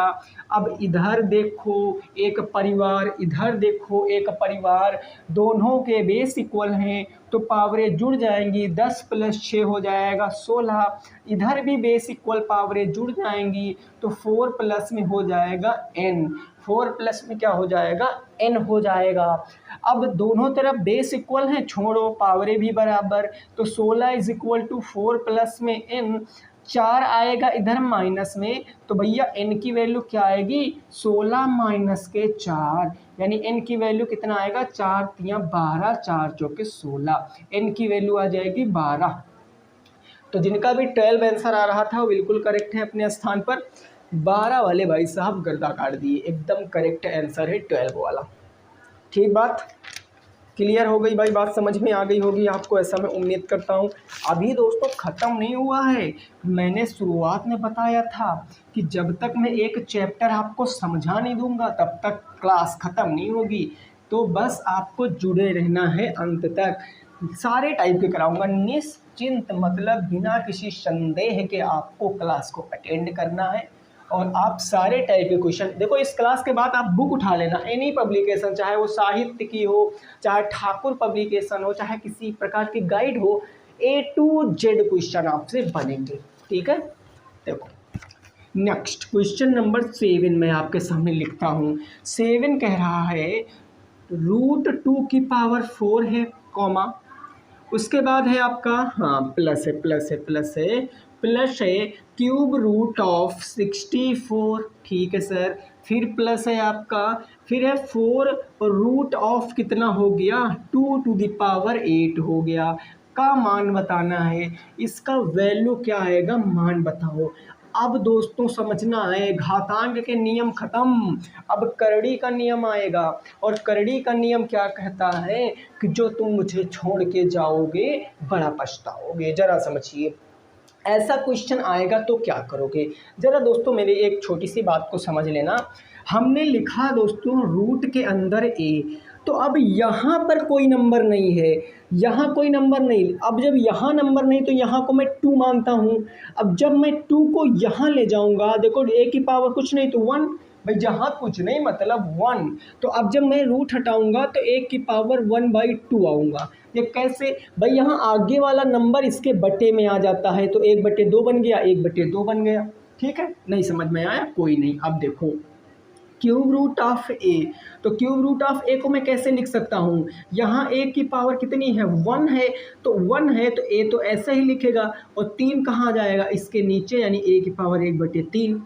अब इधर देखो एक परिवार, इधर देखो एक परिवार, दोनों के बेस इक्वल हैं तो पावरें जुड़ जाएंगी, 10 + 6 हो जाएगा 16। इधर भी बेस इक्वल पावरें जुड़ जाएंगी तो 4 प्लस में हो जाएगा n, 4 प्लस में क्या हो जाएगा n हो जाएगा। अब दोनों तरफ बेस इक्वल हैं, छोड़ो पावरें भी बराबर, तो 16 = 4 प्लस में n, 4 आएगा इधर माइनस में, तो भैया n की वैल्यू क्या आएगी 16 माइनस के 4, यानी n की वैल्यू कितना आएगा 4 × 3 = 12, 4 × 4 = 16, n की वैल्यू आ जाएगी 12। तो जिनका भी 12 आंसर आ रहा था वो बिल्कुल करेक्ट है अपने स्थान पर। 12 वाले भाई साहब गर्दा काट दिए, एकदम करेक्ट आंसर है 12 वाला। ठीक बात, क्लियर हो गई भाई, बात समझ में आ गई होगी आपको, ऐसा मैं उम्मीद करता हूँ। अभी दोस्तों ख़त्म नहीं हुआ है, मैंने शुरुआत में बताया था कि जब तक मैं एक चैप्टर आपको समझा नहीं दूंगा तब तक क्लास ख़त्म नहीं होगी। तो बस आपको जुड़े रहना है अंत तक, सारे टाइप के कराऊंगा निश्चिंत, मतलब बिना किसी संदेह के आपको क्लास को अटेंड करना है। और आप सारे टाइप के क्वेश्चन देखो, इस क्लास के बाद आप बुक उठा लेना, एनी पब्लिकेशन, चाहे वो साहित्य की हो, चाहे ठाकुर पब्लिकेशन हो, चाहे किसी प्रकार की गाइड हो, A to Z क्वेश्चन आपसे बनेंगे। ठीक है, देखो नेक्स्ट क्वेश्चन नंबर 7 मैं आपके सामने लिखता हूँ। 7 कह रहा है √2 है कॉमा, उसके बाद है आपका हाँ प्लस है क्यूब रूट ऑफ 64, ठीक है सर, फिर प्लस है आपका, फिर है 4 रूट ऑफ कितना हो गया 2 टू द पावर 8 हो गया, का मान बताना है। इसका वैल्यू क्या आएगा मान बताओ। अब दोस्तों समझना है, घातांक के नियम खत्म, अब करड़ी का नियम आएगा। और करड़ी का नियम क्या कहता है कि जो तुम मुझे छोड़ के जाओगे बड़ा पछताओगे। जरा समझिए, ऐसा क्वेश्चन आएगा तो क्या करोगे। जरा दोस्तों मेरी एक छोटी सी बात को समझ लेना। हमने लिखा दोस्तों रूट के अंदर a, तो अब यहाँ पर कोई नंबर नहीं है, यहाँ कोई नंबर नहीं। अब जब यहाँ नंबर नहीं तो यहाँ को मैं 2 मानता हूँ। अब जब मैं 2 को यहाँ ले जाऊँगा, देखो a की पावर कुछ नहीं तो 1, भाई जहाँ कुछ नहीं मतलब 1। तो अब जब मैं रूट हटाऊँगा तो a की पावर 1/2 आऊँगा। ये कैसे भाई, यहाँ आगे वाला नंबर इसके बटे में आ जाता है तो 1/2 बन गया, 1/2 बन गया। ठीक है, नहीं समझ में आया कोई नहीं। अब देखो क्यूब रूट ऑफ a, तो क्यूब रूट ऑफ a को मैं कैसे लिख सकता हूँ, यहाँ a की पावर कितनी है 1 है, तो 1 है तो a तो ऐसे ही लिखेगा, और 3 कहाँ जाएगा इसके नीचे, यानी a की पावर 1/3।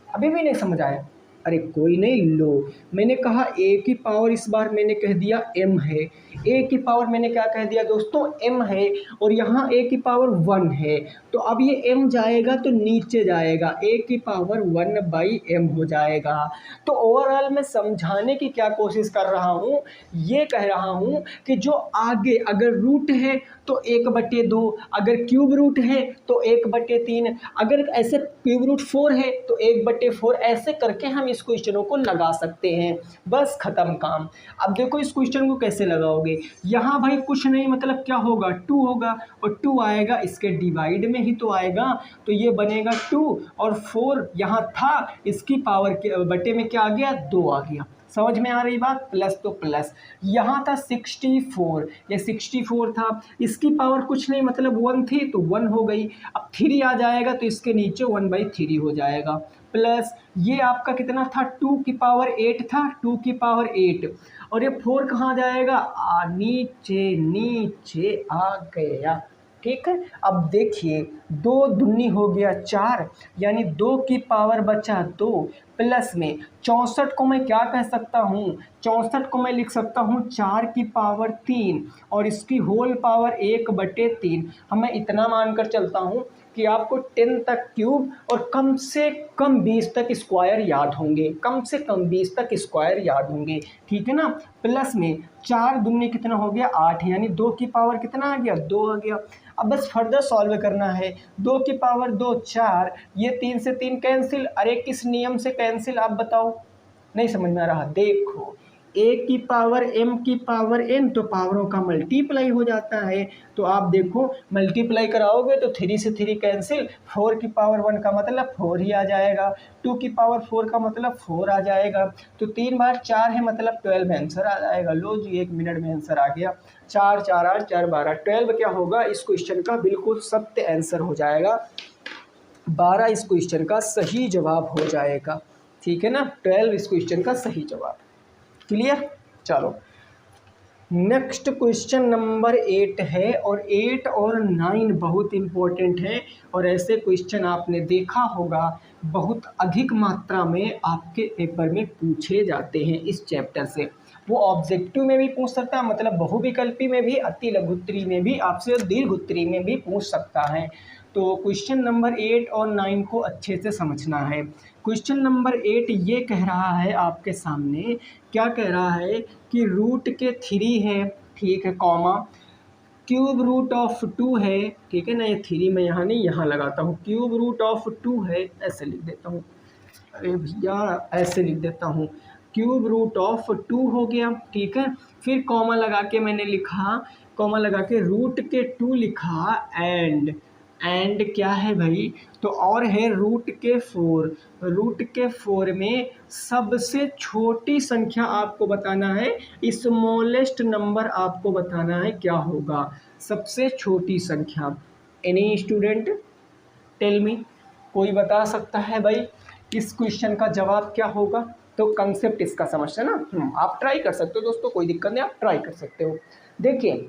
अभी भी नहीं समझ आया, अरे कोई नहीं, लो मैंने कहा a की पावर इस बार मैंने कह दिया m है, a की पावर मैंने क्या कह दिया दोस्तों m है, और यहाँ a की पावर 1 है, तो अब ये m जाएगा तो नीचे जाएगा, a की पावर 1/m हो जाएगा। तो ओवरऑल मैं समझाने की क्या कोशिश कर रहा हूँ, ये कह रहा हूँ कि जो आगे अगर रूट है तो 1/2, अगर क्यूब रूट है तो 1/3, अगर ऐसे क्यूब रूट 4 है तो 1/4, ऐसे करके हम इस क्वेश्चनों को लगा सकते हैं। बस खत्म काम। अब देखो इस क्वेश्चन को कैसे लगाओगे, यहाँ भाई कुछ नहीं मतलब क्या होगा 2 होगा, और 2 आएगा इसके डिवाइड में ही तो आएगा, तो ये बनेगा 2, और 4 यहाँ था इसकी पावर के बटे में क्या आ गया 2 आ गया। समझ में आ रही बात, प्लस तो प्लस, यहाँ था 64, ये 64 था, इसकी पावर कुछ नहीं मतलब 1 थी तो 1 हो गई। अब 3 आ जाएगा तो इसके नीचे 1/3 हो जाएगा, प्लस ये आपका कितना था 2 की पावर 8 था, 2 की पावर 8, और ये 4 कहाँ जाएगा नीचे नीचे आ गया। ठीक है, अब देखिए 2 दूनी हो गया 4, यानी 2 की पावर बचा 2, प्लस में 64 को मैं क्या कह सकता हूँ, 64 को मैं लिख सकता हूँ 4 की पावर 3, और इसकी होल पावर 1/3। मैं इतना मानकर चलता हूँ कि आपको 10 तक क्यूब और कम से कम 20 तक स्क्वायर याद होंगे, कम से कम 20 तक स्क्वायर याद होंगे। ठीक है ना, प्लस में 4 दूनी कितना हो गया 8, यानी 2 की पावर कितना आ गया 2 आ गया। अब बस फर्दर सॉल्व करना है, 2 की पावर 2 4, ये 3 से 3 कैंसिल, अरे किस नियम से कैंसिल आप बताओ, नहीं समझ में आ रहा। देखो ए की पावर एम की पावर एन, तो पावरों का मल्टीप्लाई हो जाता है। तो आप देखो मल्टीप्लाई कराओगे तो 3 से 3 कैंसिल, 4 की पावर 1 का मतलब 4 ही आ जाएगा, 2 की पावर 4 का मतलब 4 आ जाएगा, तो 3 बार 4 है मतलब 12 आंसर आ जाएगा। लो जी 1 मिनट में आंसर आ गया। 4 4 8 4 12, 12 क्या होगा इस क्वेश्चन का बिल्कुल सत्य आंसर हो जाएगा। 12 इस क्वेश्चन का सही जवाब हो जाएगा। ठीक है ना, 12 इस क्वेश्चन का सही जवाब। क्लियर। चलो नेक्स्ट क्वेश्चन नंबर 8 है, और 8 और 9 बहुत इम्पोर्टेंट है, और ऐसे क्वेश्चन आपने देखा होगा बहुत अधिक मात्रा में आपके पेपर में पूछे जाते हैं इस चैप्टर से। वो ऑब्जेक्टिव में भी पूछ सकता है, मतलब बहुविकल्पी में भी, अति लघुत्तरी में भी, आपसे दीर्घोत्तरी में भी पूछ सकता है। तो क्वेश्चन नंबर 8 और 9 को अच्छे से समझना है। क्वेश्चन नंबर 8 ये कह रहा है आपके सामने, क्या कह रहा है कि रूट के 3 है, ठीक है, कॉमा क्यूब रूट ऑफ 2 है, ठीक है ना, ये 3 मैं यहाँ नहीं यहाँ लगाता हूँ, क्यूब रूट ऑफ 2 है, ऐसे लिख देता हूँ, अरे भैया ऐसे लिख देता हूँ, क्यूब रूट ऑफ 2 हो गया, ठीक है। फिर कॉमा लगा के मैंने लिखा, कॉमा लगा के रूट के 2 लिखा, एंड क्या है भाई, तो और है रूट के 4, रूट के 4 में सबसे छोटी संख्या आपको बताना है, स्मॉलेस्ट नंबर आपको बताना है क्या होगा, सबसे छोटी संख्या। एनी स्टूडेंट टेल मी, कोई बता सकता है भाई इस क्वेश्चन का जवाब क्या होगा। तो कंसेप्ट इसका समझते हैं ना, आप ट्राई कर सकते हो दोस्तों, कोई दिक्कत नहीं, आप ट्राई कर सकते हो। देखिए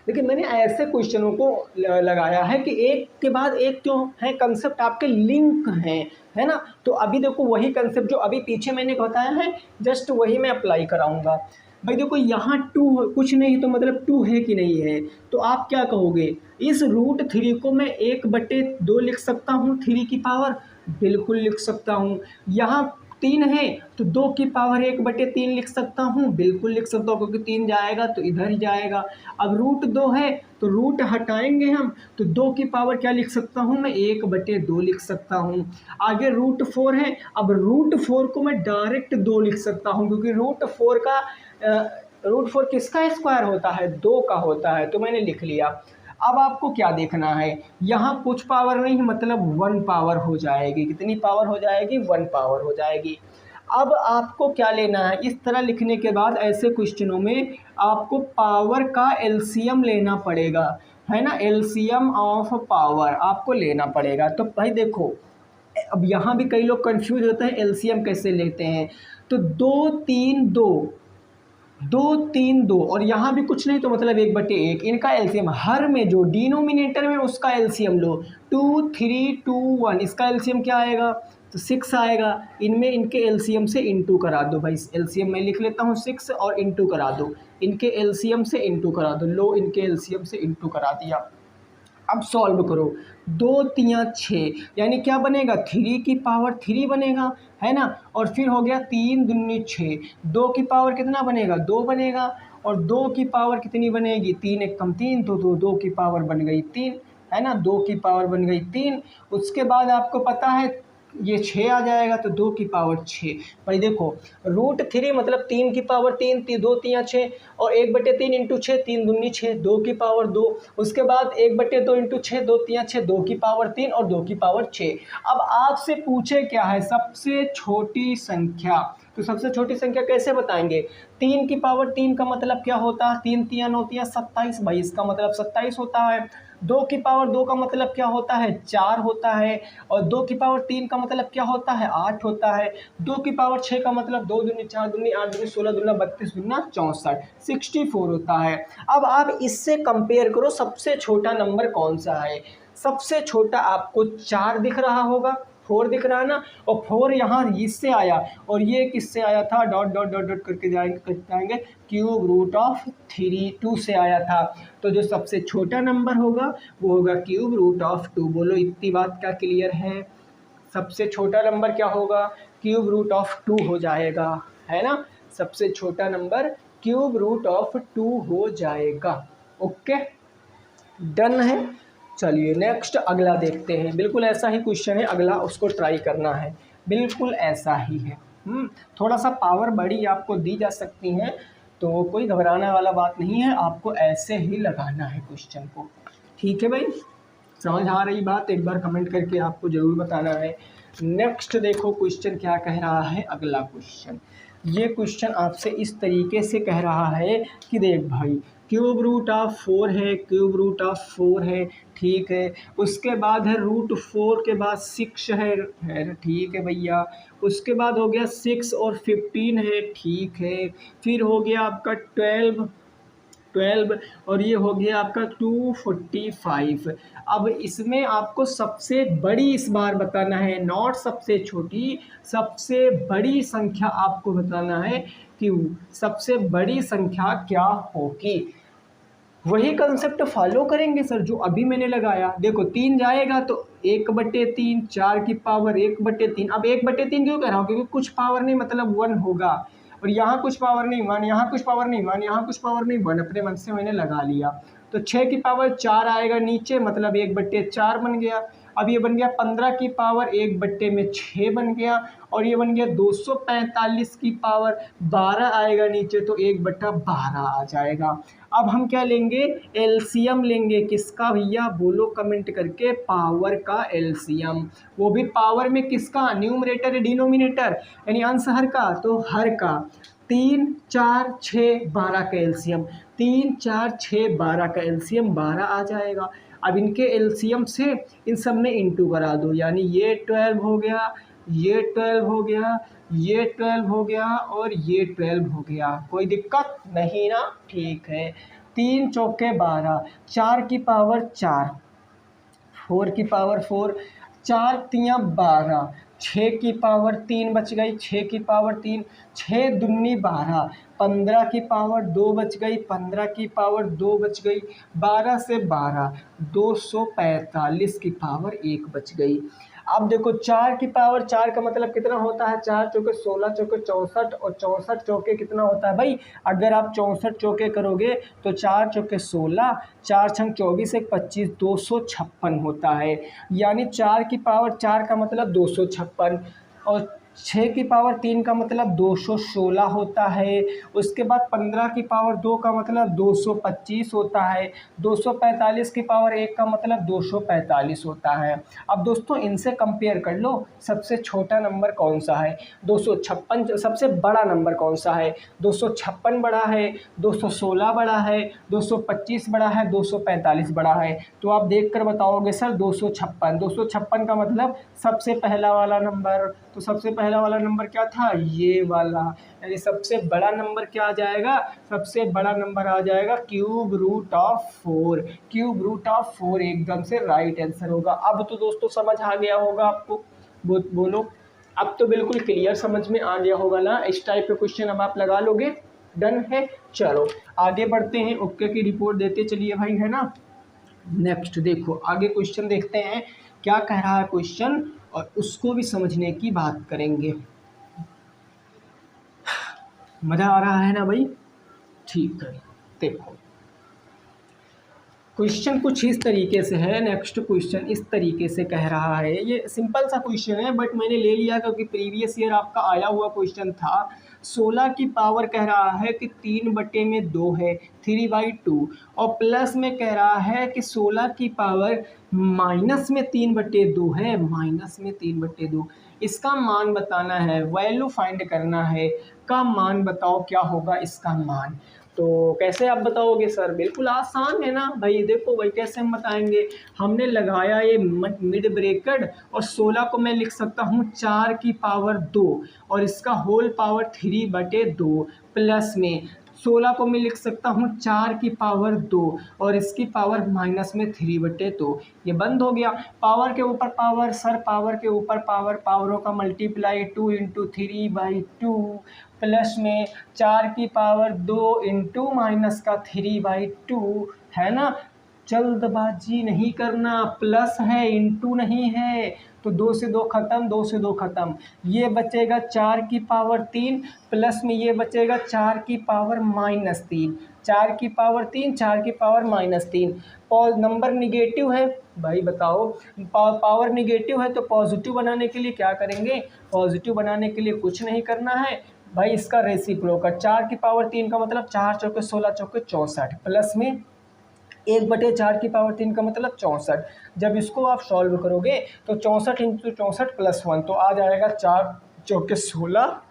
लेकिन मैंने ऐसे क्वेश्चनों को लगाया है कि एक के बाद एक जो है कंसेप्ट आपके लिंक हैं, है ना। तो अभी देखो वही कंसेप्ट जो अभी पीछे मैंने बताया है, जस्ट वही मैं अप्लाई कराऊंगा। भाई देखो यहाँ 2 कुछ नहीं तो मतलब 2 है कि नहीं है, तो आप क्या कहोगे, इस रूट 3 को मैं 1/2 लिख सकता हूँ 3 की पावर, बिल्कुल लिख सकता हूँ। यहाँ 3 है तो 2 की पावर 1/3 लिख सकता हूँ, बिल्कुल लिख सकता हूँ, क्योंकि 3 जाएगा तो इधर ही जाएगा। अब रूट 2 है तो रूट हटाएंगे हम, तो 2 की पावर क्या लिख सकता हूँ मैं, 1/2 लिख सकता हूँ। आगे रूट 4 है, अब रूट 4 को मैं डायरेक्ट 2 लिख सकता हूँ, क्योंकि रूट 4 किसका स्क्वायर होता है, 2 का होता है, तो मैंने लिख लिया। अब आपको क्या देखना है, यहाँ कुछ पावर नहीं मतलब 1 पावर हो जाएगी, कितनी पावर हो जाएगी, 1 पावर हो जाएगी। अब आपको क्या लेना है, इस तरह लिखने के बाद ऐसे क्वेश्चनों में आपको पावर का एलसीएम लेना पड़ेगा, है ना, एलसीएम ऑफ पावर आपको लेना पड़ेगा। तो भाई देखो अब यहाँ भी कई लोग कंफ्यूज होते हैं एलसीएम कैसे लेते हैं, तो 2 3 2 2 3 2 और यहाँ भी कुछ नहीं तो मतलब 1/1, इनका एलसीएम हर में जो डिनोमिनेटर में उसका एलसीएम लो, 2 3 2 1, इसका एलसीएम क्या आएगा, तो 6 आएगा। इनमें इनके एलसीएम से इंटू करा दो भाई, एलसीएम मैं लिख लेता हूँ 6 और इंटू करा दो, इनके एलसीएम से इंटू करा दो, लो इनके एलसीएम से इंटू करा दिया। अब सॉल्व करो, 2 3 6 यानी क्या बनेगा, 3 की पावर 3 बनेगा, है ना, और फिर हो गया 3 दूनी 6, 2 की पावर कितना बनेगा, 2 बनेगा, और 2 की पावर कितनी बनेगी, 3 एक कम 3, तो 2 की पावर बन गई 3, है ना, 2 की पावर बन गई 3। उसके बाद आपको पता है ये 6 आ जाएगा, तो 2 की पावर 6। भाई देखो रूट 3 मतलब 3 की पावर 3, 2 3 6, और 1/3 इंटू 6, 3 दूनी 6, 2 की पावर 2। उसके बाद 1/2 इंटू 6, 2 3 6, 2 की पावर 3 और 2 की पावर 6। अब आपसे पूछे क्या है, सबसे छोटी संख्या, तो सबसे छोटी संख्या कैसे बताएंगे, 3 की पावर 3 का मतलब क्या होता है, 3 3 9 27, भाई इसका मतलब 27 होता है। 2 की पावर 2 का मतलब क्या होता है, 4 होता है, और 2 की पावर 3 का मतलब क्या होता है, 8 होता है। 2 की पावर 6 का मतलब 2 दूनी 4 दूनी 8 दूनी 16 दूना 32 दूना 64, 64 होता है। अब आप इससे कंपेयर करो सबसे छोटा नंबर कौन सा है, सबसे छोटा आपको 4 दिख रहा होगा, 4 दिख रहा है ना, और 4 यहाँ इससे आया और ये किससे आया था, डॉट डॉट डॉट डॉट करके जाएंगे क्यूब रूट ऑफ 3 2 से आया था। तो जो सबसे छोटा नंबर होगा वो होगा क्यूब रूट ऑफ 2। बोलो इतनी बात क्या क्लियर है, सबसे छोटा नंबर क्या होगा, क्यूब रूट ऑफ 2 हो जाएगा, है ना, सबसे छोटा नंबर क्यूब रूट ऑफ 2 हो जाएगा। ओके डन है। चलिए नेक्स्ट अगला देखते हैं, बिल्कुल ऐसा ही क्वेश्चन है अगला, उसको ट्राई करना है, बिल्कुल ऐसा ही है। थोड़ा सा पावर बड़ी आपको दी जा सकती हैं, तो कोई घबराने वाला बात नहीं है, आपको ऐसे ही लगाना है क्वेश्चन को। ठीक है भाई, समझ आ रही बात? एक बार कमेंट करके आपको ज़रूर बताना है। नेक्स्ट देखो क्वेश्चन क्या कह रहा है। अगला क्वेश्चन, ये क्वेश्चन आपसे इस तरीके से कह रहा है कि देख भाई, क्यूब रूट ऑफ 4 है, क्यूब रूट ऑफ 4 है, ठीक है। उसके बाद है रूट 4 के बाद 6 है, ठीक है भैया। उसके बाद हो गया 6 और 15 है, ठीक है। फिर हो गया आपका 12 और ये हो गया आपका 245। अब इसमें आपको सबसे बड़ी इस बार बताना है, नॉट सबसे छोटी, सबसे बड़ी संख्या आपको बताना है कि सबसे बड़ी संख्या क्या होगी। वही कंसेप्ट फॉलो करेंगे सर जो अभी मैंने लगाया। देखो 3 जाएगा तो 1/3, 4 की पावर 1/3। अब 1/3 क्यों कह रहा हूँ, क्योंकि कुछ पावर नहीं मतलब 1 होगा, और यहाँ कुछ पावर नहीं 1, यहाँ कुछ पावर नहीं 1, यहाँ कुछ पावर नहीं 1, अपने मन से मैंने लगा लिया। तो 6 की पावर 4 आएगा नीचे, मतलब 1/4 बन गया। अब ये बन गया 15 की पावर 1/6 बन गया, और ये बन गया 245 की पावर 12 आएगा नीचे, तो 1/12 आ जाएगा। अब हम क्या लेंगे, एलसीएम लेंगे। किसका भैया, बोलो कमेंट करके, पावर का एलसीएम। वो भी पावर में किसका, न्यूमरेटर डिनोमिनेटर, यानी अंश हर का, तो हर का। 3 4 6 12 का एलसीएम, 3 4 6 12 का एलसीएम 12 आ जाएगा। अब इनके एलसीएम से इन सब में इंटू करा दो, यानी ये 12 हो गया, ये 12 हो गया, ये 12 हो गया, और ये 12 हो गया। कोई दिक्कत नहीं ना, ठीक है। 3 चौके 12, 4 की पावर 4, 4 की पावर 4, 4 तियाँ 12, 6 की पावर 3 बच गई, 6 की पावर 3, 6 दूनी 12, 15 की पावर 2 बच गई, 15 की पावर 2 बच गई, 12 से 12, 245 की पावर 1 बच गई। अब देखो 4 की पावर 4 का मतलब कितना होता है, 4 चौके 16, चौके 64, और 64 चौके कितना होता है भाई, अगर आप 64 चौके करोगे तो 4 चौके 16, 4 छंग 24, 1 25, 256 होता है। यानी 4 की पावर 4 का मतलब 256, और 6 की पावर 3 का मतलब 216 होता है। उसके बाद 15 की पावर 2 का मतलब 225 होता है। 245 की पावर 1 का मतलब 245 होता है। अब दोस्तों इनसे कंपेयर कर लो, सबसे छोटा नंबर कौन सा है, 256, सबसे बड़ा नंबर कौन सा है, 256 बड़ा है, 216 बड़ा है, 225 बड़ा है, 245 बड़ा है। तो आप देख कर बताओगे सर 256, 256 का मतलब सबसे पहला वाला नंबर। तो सबसे पहला वाला नंबर क्या था, ये वाला, यानी सबसे बड़ा नंबर क्या आ जाएगा, सबसे बड़ा नंबर आ जाएगा cube root of 4। Cube root of 4 एकदम से राइट आंसर होगा। अब तो दोस्तों समझ आ गया होगा आपको, बोलो, अब तो बिल्कुल क्लियर समझ में आ गया होगा ना। इस टाइप के क्वेश्चन अब आप लगा लोगे, डन है। चलो आगे बढ़ते हैं, ओके की रिपोर्ट देते चलिए भाई, है ना। नेक्स्ट देखो आगे क्वेश्चन देखते हैं क्या कह रहा है क्वेश्चन, और उसको भी समझने की बात करेंगे। मज़ा आ रहा है ना भाई, ठीक है। देखो क्वेश्चन कुछ इस तरीके से है, नेक्स्ट क्वेश्चन इस तरीके से कह रहा है। ये सिंपल सा क्वेश्चन है, बट मैंने ले लिया क्योंकि प्रीवियस ईयर आपका आया हुआ क्वेश्चन था। 16 की पावर कह रहा है कि 3/2 है, 3/2, और प्लस में कह रहा है कि 16 की पावर माइनस में 3/2 है, माइनस में 3/2। इसका मान बताना है, वैल्यू फाइंड करना है, का मान बताओ क्या होगा इसका मान। तो कैसे आप बताओगे सर, बिल्कुल आसान है ना भाई। देखो भाई कैसे हम बताएंगे, हमने लगाया ये मिड ब्रेकेट, और 16 को मैं लिख सकता हूँ 4 की पावर 2, और इसका होल पावर 3/2, प्लस में 16 को मैं लिख सकता हूँ 4 की पावर 2, और इसकी पावर माइनस में 3/2। ये बंद हो गया, पावर के ऊपर पावर सर, पावर के ऊपर पावर, पावरों का मल्टीप्लाई, 2 × 3/2, प्लस में 4 की पावर 2 इंटू माइनस का 3/2, है ना। जल्दबाजी नहीं करना, प्लस है इंटू नहीं है, तो 2 से 2 खत्म, 2 से 2 खत्म। ये बचेगा 4 की पावर 3 प्लस में ये बचेगा 4 की पावर -3, 4 की पावर 3, 4 की पावर -3। नंबर निगेटिव है भाई, बताओ पावर निगेटिव है तो पॉजिटिव बनाने के लिए क्या करेंगे? पॉजिटिव बनाने के लिए कुछ नहीं करना है भाई, इसका रेसिप्रोकल। 4 की पावर 3 का मतलब 4 चौके 16 चौके 64 प्लस में 1/4 की पावर 3 का मतलब 64। जब इसको आप सॉल्व करोगे तो 64 इंटू 64 प्लस 1 तो आ जाएगा 4 चौके 16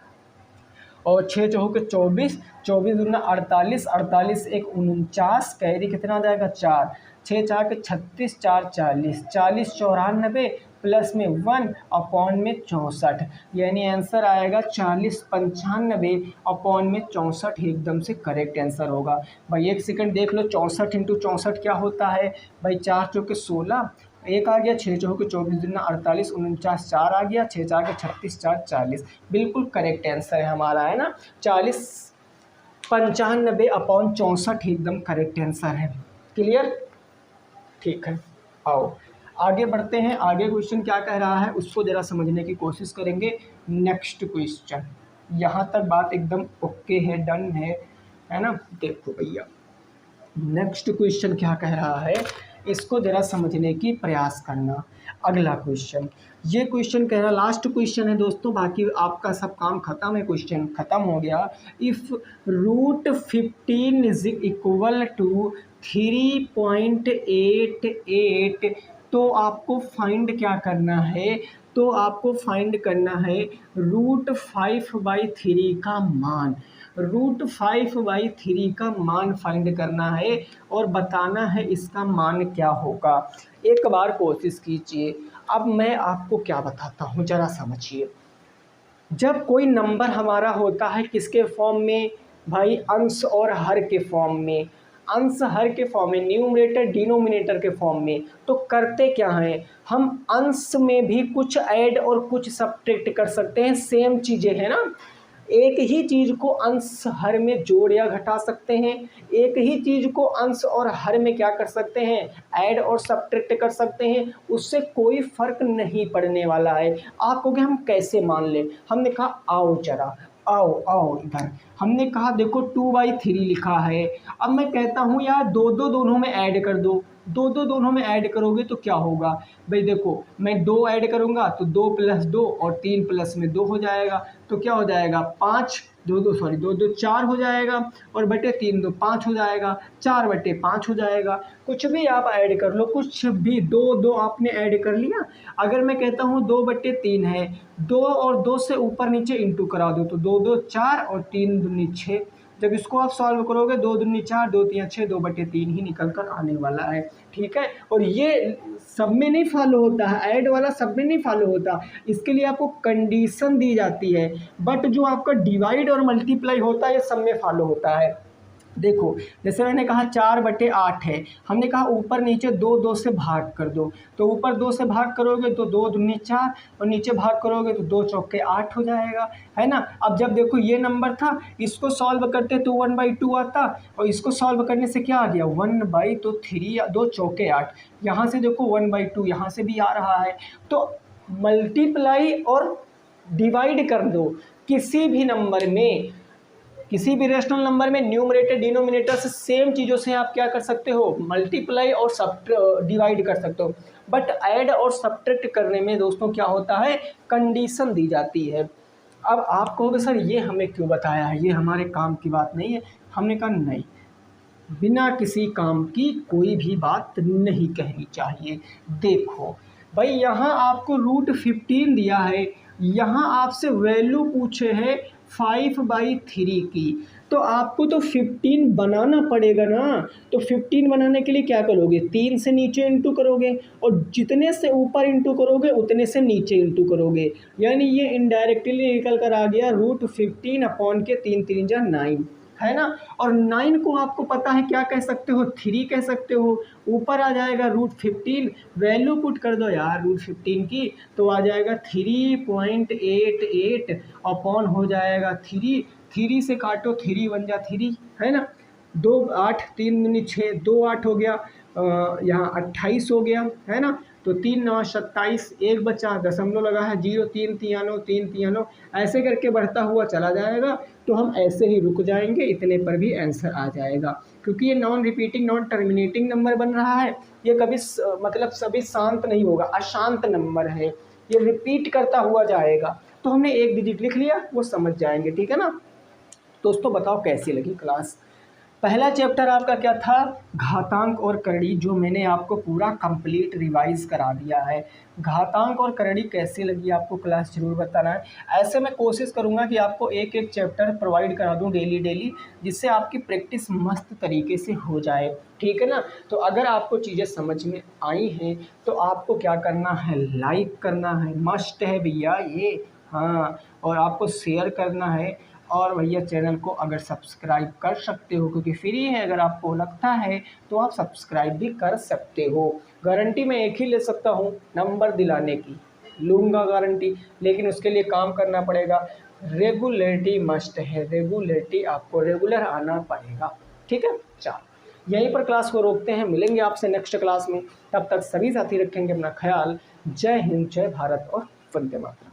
और 6 चौके 24, 24 दूना 48, 48 एक 49, कैरी कितना आ जाएगा 4, 6 4 के 36, 4 40, 40 94 प्लस में 1 अपॉन में 64, यानी आंसर आएगा 40 95 अपॉन में 64 एकदम से करेक्ट आंसर होगा। भाई एक सेकंड देख लो, 64 इंटू 64 क्या होता है भाई? 4 चौके 16 एक आ गया, 6 चौके 24 दूना 48, 49 4 आ गया, 6 4 के 36, 4 40, बिल्कुल करेक्ट आंसर है हमारा, है ना? 40 95 अपॉन 64 एकदम करेक्ट आंसर है। क्लियर? ठीक है, आओ आगे बढ़ते हैं। आगे क्वेश्चन क्या कह रहा है उसको ज़रा समझने की कोशिश करेंगे। नेक्स्ट क्वेश्चन, यहाँ तक बात एकदम ओके है, डन है ना? देखो भैया नेक्स्ट क्वेश्चन क्या कह रहा है, इसको ज़रा समझने की प्रयास करना। अगला क्वेश्चन, ये क्वेश्चन कह रहा, लास्ट क्वेश्चन है दोस्तों, बाकी आपका सब काम खत्म है, क्वेश्चन खत्म हो गया। इफ़ √15 इज इक्वल टू 3.88 तो आपको फाइंड क्या करना है? तो आपको फाइंड करना है √5/3 का मान। √5/3 का मान फाइंड करना है और बताना है इसका मान क्या होगा। एक बार कोशिश कीजिए। अब मैं आपको क्या बताता हूँ ज़रा समझिए। जब कोई नंबर हमारा होता है किसके फॉर्म में भाई? अंश और हर के फॉर्म में। अंश हर के फॉर्म में, न्यूमरेटर डिनोमिनेटर के फॉर्म में। तो करते क्या हैं हम? अंश में भी कुछ ऐड और कुछ सब्ट्रैक्ट कर सकते हैं, सेम चीज़ें हैं ना। एक ही चीज़ को अंश हर में जोड़ या घटा सकते हैं, एक ही चीज़ को अंश और हर में क्या कर सकते हैं? ऐड और सब्ट्रैक्ट कर सकते हैं, उससे कोई फ़र्क नहीं पड़ने वाला है। आप कहोगे हम कैसे मान लें? हमने कहा आओ जरा, आओ आओ इधर। हमने कहा देखो 2/3 लिखा है। अब मैं कहता हूँ यार दो दो दोनों में ऐड कर दो। दो दो दोनों में ऐड करोगे तो क्या होगा भाई? देखो मैं 2 ऐड करूँगा तो 2 + 2 और 3 प्लस में 2 हो जाएगा, तो क्या हो जाएगा 5, 2 2 4 हो जाएगा और बटे 3 2 5 हो जाएगा, 4/5 हो जाएगा। कुछ भी आप ऐड कर लो, कुछ भी, 2 2 आपने ऐड कर लिया। अगर मैं कहता हूँ 2/3 है, 2 और 2 से ऊपर नीचे इंटू करा दो तो 2 2 4 और 3 दूनी 6। जब इसको आप सॉल्व करोगे 2 दूनी 4, 2 3 6, 2/3 ही निकल कर आने वाला है। ठीक है, और ये सब में नहीं फॉलो होता है, ऐड वाला सब में नहीं फॉलो होता। इसके लिए आपको कंडीशन दी जाती है, बट जो आपका डिवाइड और मल्टीप्लाई होता है ये सब में फॉलो होता है। देखो जैसे मैंने कहा 4/8 है, हमने कहा ऊपर नीचे 2 2 से भाग कर दो, तो ऊपर 2 से भाग करोगे तो 2 दूनी 4 और नीचे भाग करोगे तो 2 चौके 8 हो जाएगा, है ना। अब जब देखो ये नंबर था, इसको सॉल्व करते तो 1/2 आता और इसको सॉल्व करने से क्या आ गया 1/3, 2 चौके 8। यहाँ से देखो 1/2 यहाँ से भी आ रहा है, तो मल्टीप्लाई और डिवाइड कर दो किसी भी नंबर में, किसी भी रेशनल नंबर में न्यूमरेटर डिनोमिनेटर से सेम चीज़ों से आप क्या कर सकते हो? मल्टीप्लाई और डिवाइड कर सकते हो। बट ऐड और सब्ट्रैक्ट करने में दोस्तों क्या होता है? कंडीशन दी जाती है। अब आप कहोगे सर ये हमें क्यों बताया है, ये हमारे काम की बात नहीं है। हमने कहा नहीं, बिना किसी काम की कोई भी बात नहीं कहनी चाहिए। देखो भाई यहाँ आपको √15 दिया है, यहाँ आपसे वैल्यू पूछे है 5/3 की, तो आपको तो 15 बनाना पड़ेगा ना। तो 15 बनाने के लिए क्या करोगे? 3 से नीचे इंटू करोगे और जितने से ऊपर इंटू करोगे उतने से नीचे इंटू करोगे, यानी ये इनडायरेक्टली निकल कर आ गया √15 अपॉन के 3 3 जा 9, है ना। और 9 को आपको पता है क्या कह सकते हो? 3 कह सकते हो। ऊपर आ जाएगा √15, वैल्यू पुट कर दो यार √15 की, तो आ जाएगा 3.88 अपॉन हो जाएगा 3, 3 से काटो 3 1 जा 3, है ना। 2 8 3 दूनी 6, 2 8 हो गया, यहाँ 28 हो गया, है ना। तो 3 9 27, एक बचा दशमलव लगा है 0, 3 तियानो 3 तियानो, ऐसे करके बढ़ता हुआ चला जाएगा। तो हम ऐसे ही रुक जाएंगे, इतने पर भी आंसर आ जाएगा, क्योंकि ये non repeating non terminating number बन रहा है। ये कभी मतलब सभी शांत नहीं होगा, अशांत नंबर है, ये रिपीट करता हुआ जाएगा। तो हमने एक डिजिट लिख लिया, वो समझ जाएंगे, ठीक है ना। दोस्तों बताओ कैसी लगी क्लास। पहला चैप्टर आपका क्या था, घातांक और करड़ी, जो मैंने आपको पूरा कंप्लीट रिवाइज करा दिया है। घातांक और करड़ी कैसी लगी आपको क्लास जरूर बताना है। ऐसे मैं कोशिश करूंगा कि आपको एक एक चैप्टर प्रोवाइड करा दूं डेली डेली, जिससे आपकी प्रैक्टिस मस्त तरीके से हो जाए, ठीक है ना। तो अगर आपको चीज़ें समझ में आई हैं तो आपको क्या करना है, लाइक करना है, मस्ट है भैया ये, हाँ, और आपको शेयर करना है। और भैया चैनल को अगर सब्सक्राइब कर सकते हो, क्योंकि फ्री है, अगर आपको लगता है तो आप सब्सक्राइब भी कर सकते हो। गारंटी मैं एक ही ले सकता हूँ, नंबर दिलाने की लूँगा गारंटी, लेकिन उसके लिए काम करना पड़ेगा। रेगुलरिटी मस्ट है, रेगुलरिटी आपको रेगुलर आना पड़ेगा, ठीक है। चलो यहीं पर क्लास को रोकते हैं, मिलेंगे आपसे नेक्स्ट क्लास में। तब तक सभी साथी रखेंगे अपना ख्याल। जय हिंद, जय भारत और वंदे मातरम।